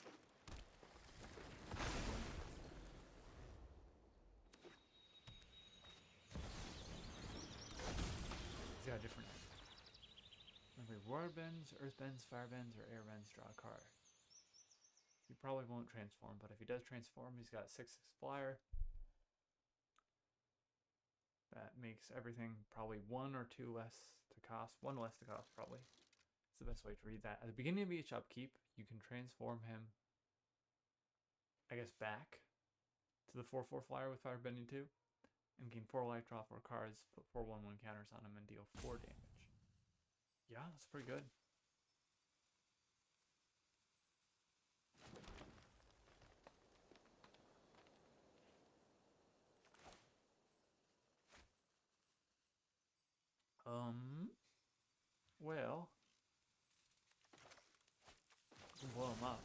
he's got different. Remember, water bends, earth bends, fire bends, or air bends, draw a card. He probably won't transform, but if he does transform, he's got 6/6 flyer. That makes everything probably 1 or 2 less to cost. 1 less to cost, probably. It's the best way to read that. At the beginning of each upkeep, you can transform him, I guess, back to the 4/4 flyer with fire bending 2. And gain 4 life, draw 4 cards, put 4 1/1 counters on him, and deal 4 damage. Yeah, that's pretty good. Well, we'll blow him up.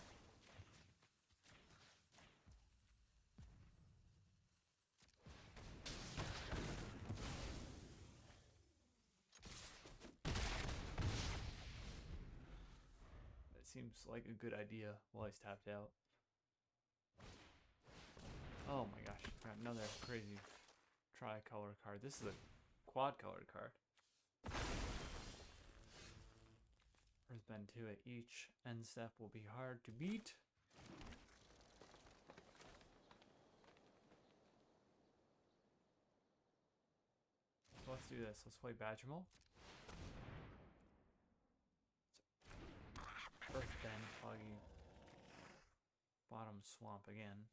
That seems like a good idea while he's tapped out. Oh my gosh, got another crazy tricolor card. This is a quad colored card. Earthbend 2 at each end step will be hard to beat. So let's do this. Let's play Badgermal. Earthbend, Foggy Bottom Swamp again.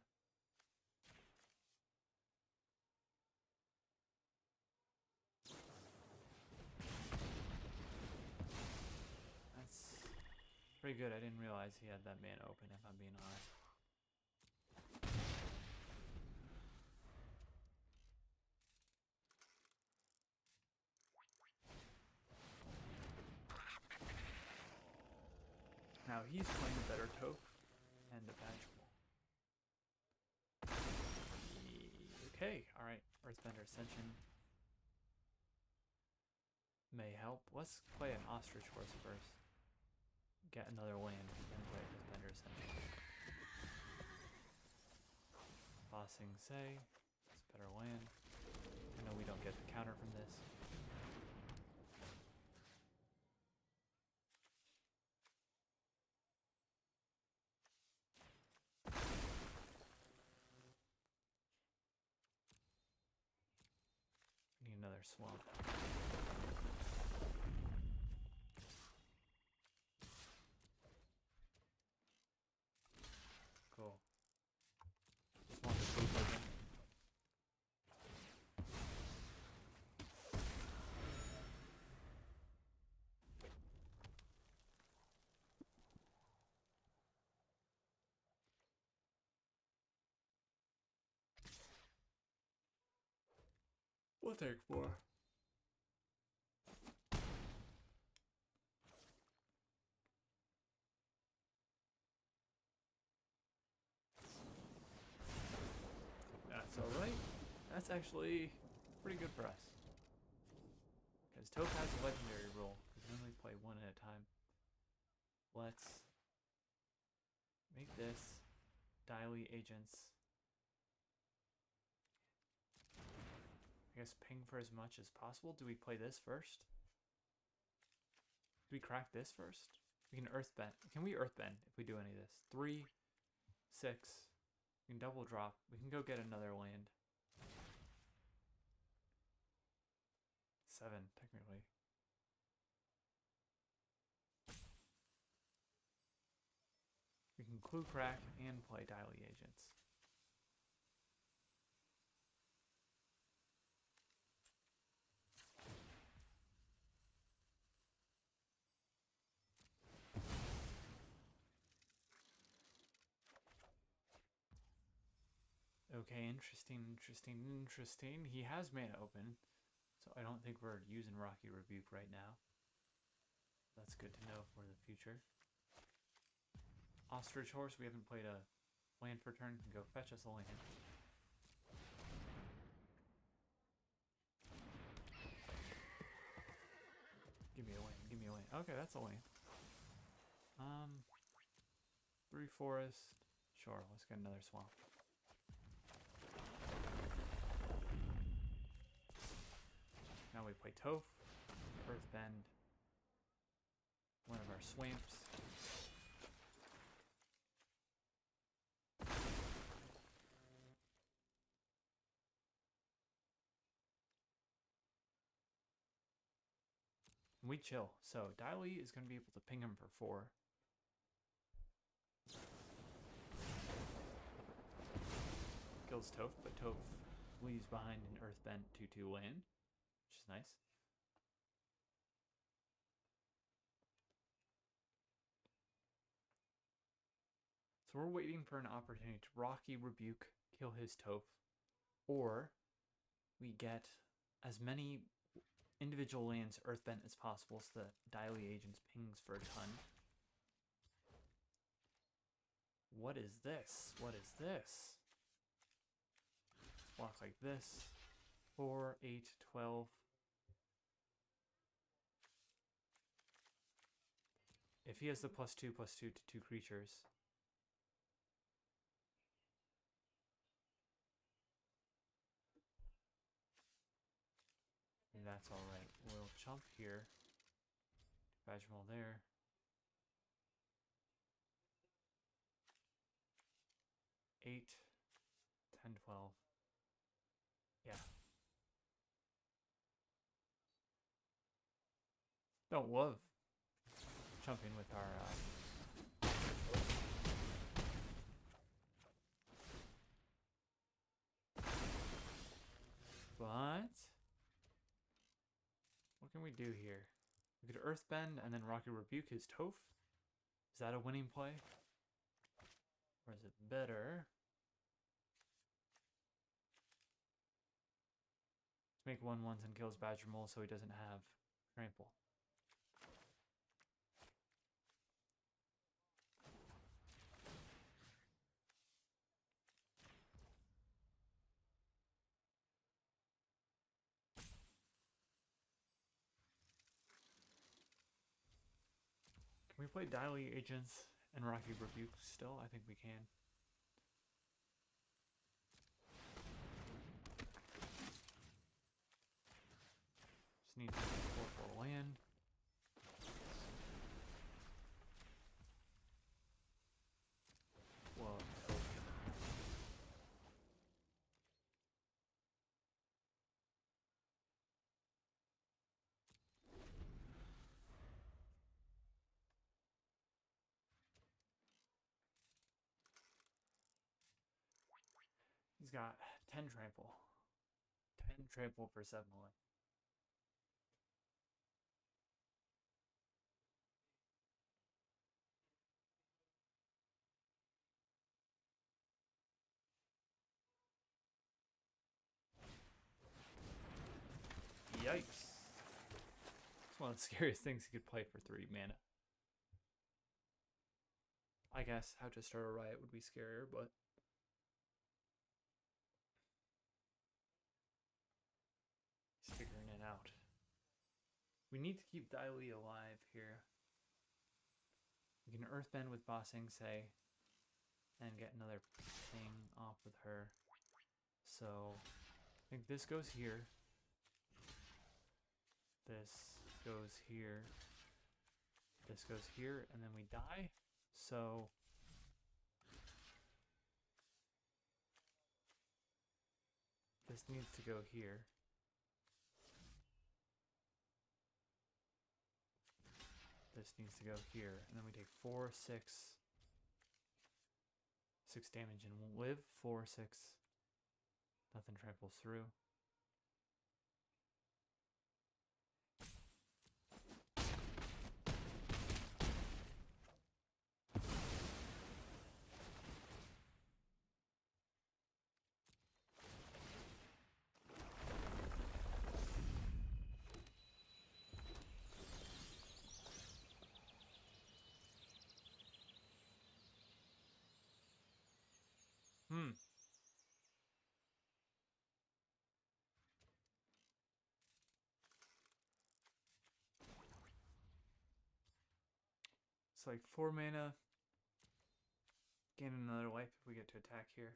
Pretty good. I didn't realize he had that mana open, if I'm being honest. Now he's playing a better Toph and a Badgermal. Okay, alright. Earthbender Ascension may help. Let's play an Ostrich Horse first. Get another land and play Earthbender Ascension. Bossing Say. It's better land. I know we don't get the counter from this. Need another swamp. Cool. Just want to sleep again. We'll take 4. That's alright. That's actually pretty good for us. Because Toph has a legendary role. We can only play one at a time. Let's make this Diley agents. I guess ping for as much as possible. Do we play this first? Do we crack this first? We can earthbend. Can we earthbend if we do any of this? 3, 6. We can double drop. We can go get another land. 7, technically. We can clue crack and play Diley agents. Okay, interesting. He has mana open, so I don't think we're using Rocky Rebuke right now. That's good to know for the future. Ostrich Horse, we haven't played a land for turn, can go fetch us a land. Give me a land. Okay, that's a land. 3 forest. Sure, let's get another swamp. Now we play Toph, Earthbend, one of our swamps. And we chill. So Diley is going to be able to ping him for 4. Kills Toph, but Toph leaves behind an Earthbend 2/2 land, which is nice. So we're waiting for an opportunity to Rocky Rebuke, kill his Toph, or we get as many individual lands Earthbent as possible so that Diley agents pings for a ton. What is this? What is this? Block like this. 4, 8, 12. If he has the +2/+2 to 2 creatures. That's alright. We'll chump here. Vajmal there. 8, 10, 12. Yeah. Don't love chumping with our but what can we do here? We could Earthbend and then Rocky Rebuke his Toph. Is that a winning play? Or is it better to make 1/1s and kills Badger Mole so he doesn't have trample? Can we play Diley Agents and Rocky Rebuke still? I think we can. Just need 4/4 land. Whoa. He's got 10 trample. 10 trample for 7 land. one of the scariest things you could play for 3 mana. I guess How to Start a Riot would be scarier, but he's figuring it out. We need to keep Daili alive here. We can Earthbend with Bossing, say, and get another thing off with her. So, I think this goes here. This goes here. This goes here, and then we die. So, this needs to go here. This needs to go here, and then we take 4, 6 damage and we'll live. 4, 6. Nothing tramples through. It's like 4 mana. Gain another life if we get to attack here.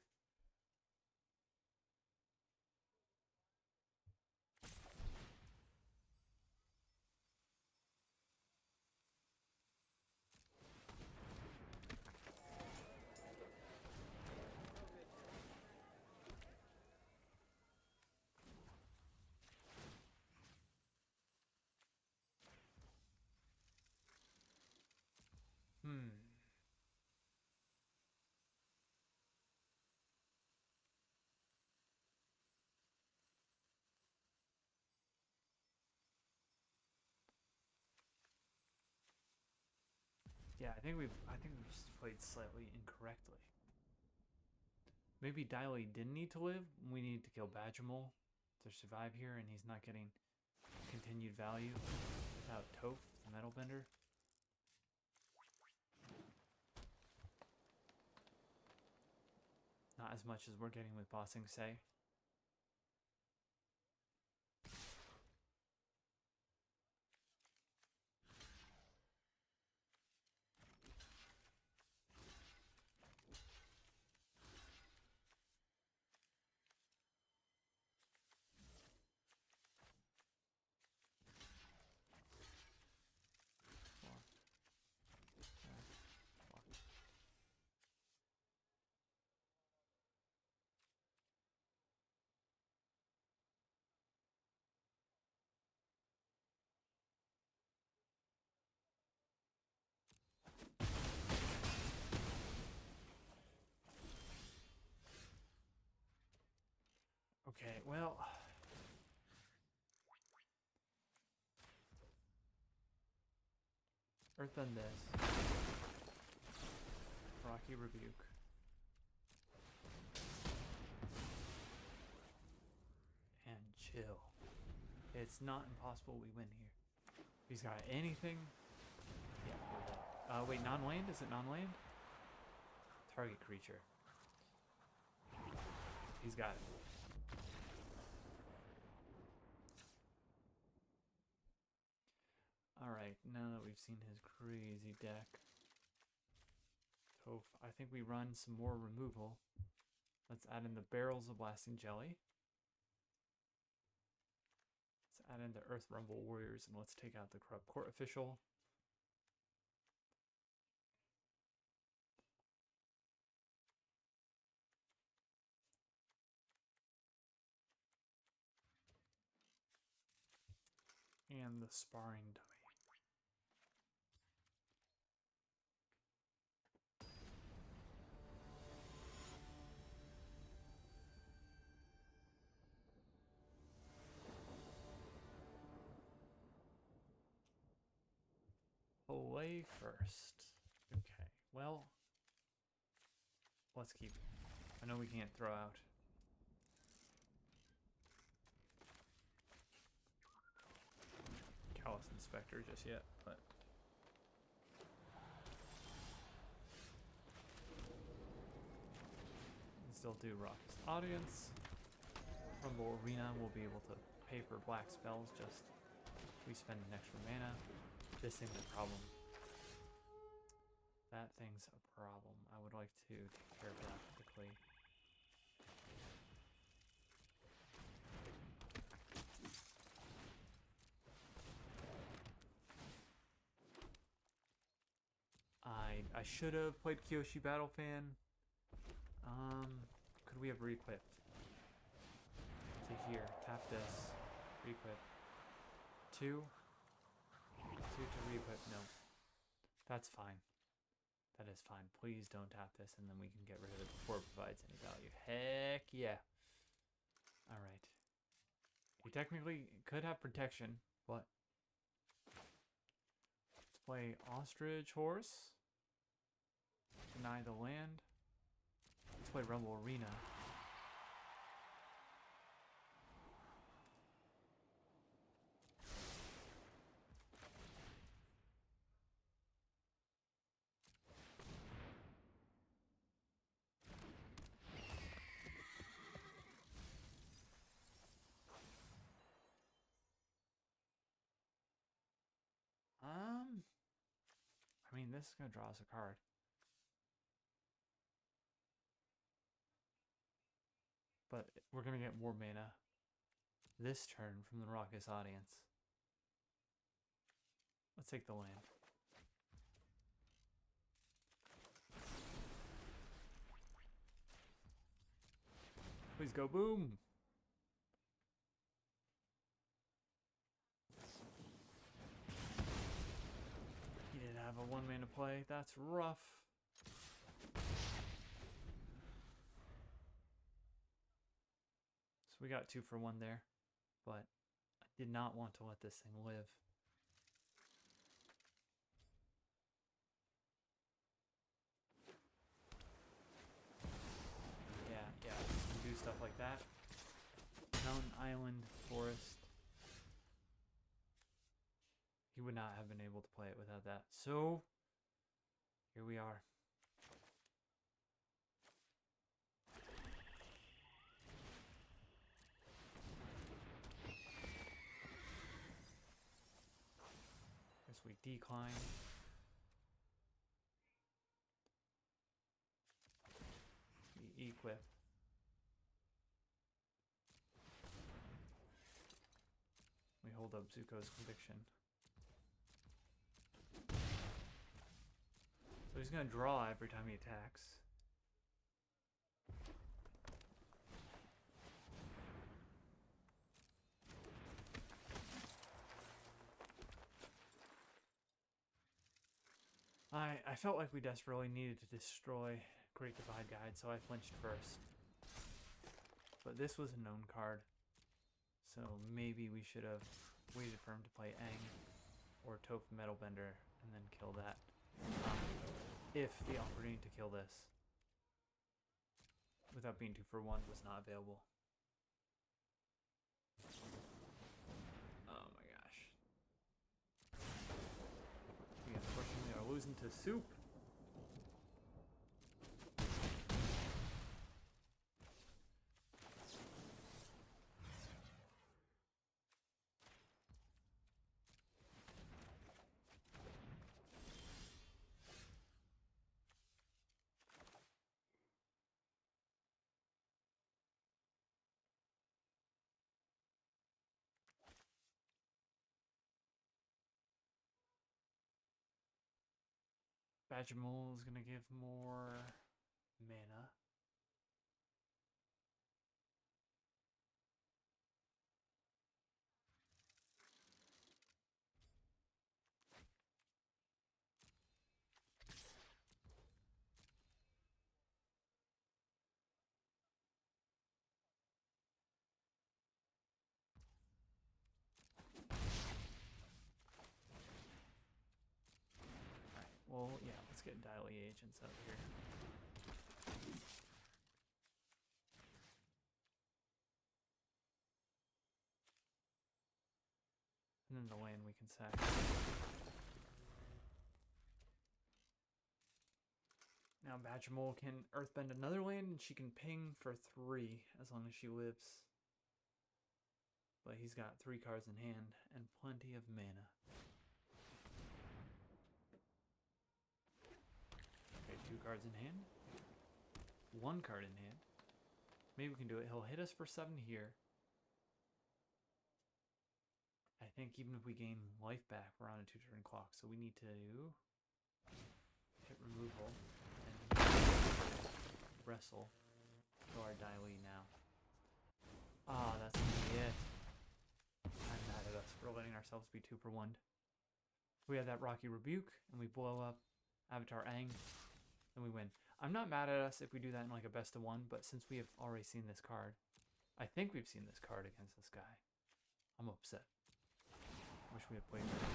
Yeah, I think we've just played slightly incorrectly. Maybe Daili didn't need to live. We need to kill Badgermole to survive here, and he's not getting continued value without Toph, the Metal Bender. Not as much as we're getting with Bossing Say. Okay, well, Earthbend this. Rocky Rebuke. And chill. It's not impossible we win here. If he's got anything. Yeah, wait, non-land? Is it non-land? Target creature. He's got it. Alright, now that we've seen his crazy deck, Toph, I think we run some more removal. Let's add in the Barrels of Blasting Jelly. Let's add in the Earth Rumble Warriors, and let's take out the Corrupt Court Official. And the Sparring Dummy. Play first. Okay, well, let's keep it. I know we can't throw out. Callous and Spectre just yet, but still do Rock's Audience. Rumble Arena will be able to pay for black spells just we spend an extra mana. This thing's a problem. That thing's a problem. I would like to take care of that quickly. I should have played Kyoshi Battle Fan. Could we have re-equipped? To here, tap this, re-equip. Two to re-equip. No, that's fine. That is fine. Please don't tap this, and then we can get rid of it before it provides any value. Heck yeah. All right. We technically could have protection, but let's play Ostrich Horse. Deny the land. Let's play Rumble Arena. I mean, this is gonna draw us a card. But we're gonna get more mana this turn from the Raucous Audience. Let's take the land. Please go boom. He didn't have a 1 mana play. That's rough. So we got 2 for 1 there, but I did not want to let this thing live. Yeah, do stuff like that. Mountain, island, forest. He would not have been able to play it without that. So, here we are. Guess we decline. We equip. We hold up Zuko's Conviction. So he's going to draw every time he attacks. I felt like we desperately needed to destroy Great Divide Guide, so I flinched first. But this was a known card, so maybe we should have waited for him to play Aang or Toph Metalbender and then kill that. If the opportunity to kill this without being 2 for 1 was not available. Oh my gosh. We unfortunately are losing to Soup. Badgermole is going to give more mana. Well, yeah, let's get Dialy Agents out here. And then the land we can sack. Now Badger Mole can earthbend another land and she can ping for 3 as long as she lives. But he's got 3 cards in hand and plenty of mana. Okay, 2 cards in hand. 1 card in hand. Maybe we can do it. He'll hit us for 7 here. I think even if we gain life back, we're on a 2-turn clock. So we need to hit removal and wrestle to our Dai now. Ah, that's gonna be it. I'm mad at us for letting ourselves be 2 for 1. We have that Rocky Rebuke and we blow up Avatar Aang and we win. I'm not mad at us if we do that in like a best of 1, but since we have already seen this card, I think we've seen this card against this guy. I'm upset. Wish we had played better.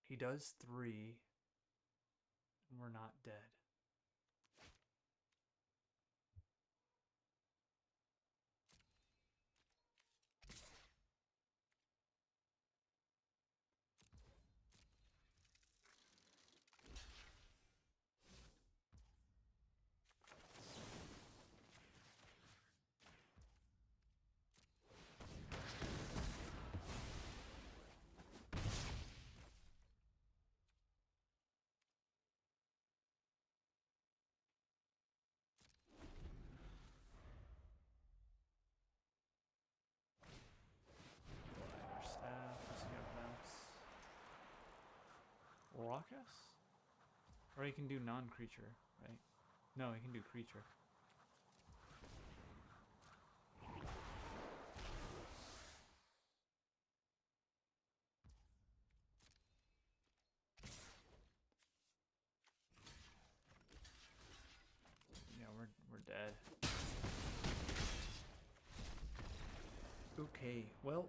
He does 3, and we're not dead. Our staff is gonna bounce. Raucous? Or he can do non-creature, right? No, he can do creature. Yeah, we're dead. Okay, well,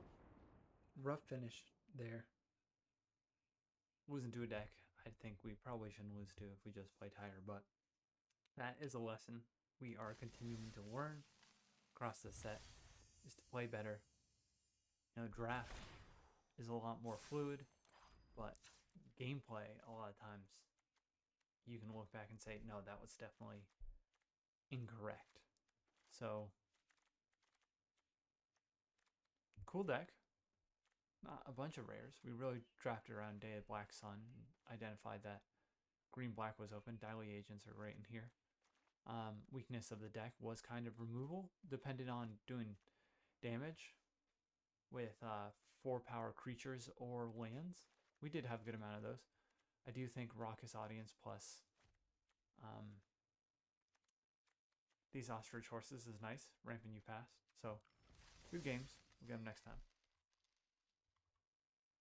rough finish there. Losing to a deck I think we probably shouldn't lose to if we just played higher, but that is a lesson we are continuing to learn across the set, is to play better. You know, draft is a lot more fluid, but gameplay, a lot of times, you can look back and say, no, that was definitely incorrect. So, cool deck. Not a bunch of rares. We really drafted around Day of Black Sun and identified that green-black was open. Daily Agents are right in here. Weakness of the deck was kind of removal, depended on doing damage with 4-power creatures or lands. We did have a good amount of those. I do think Raucous Audience plus these Ostrich Horses is nice. Ramping you past. So, good games. We'll get them next time.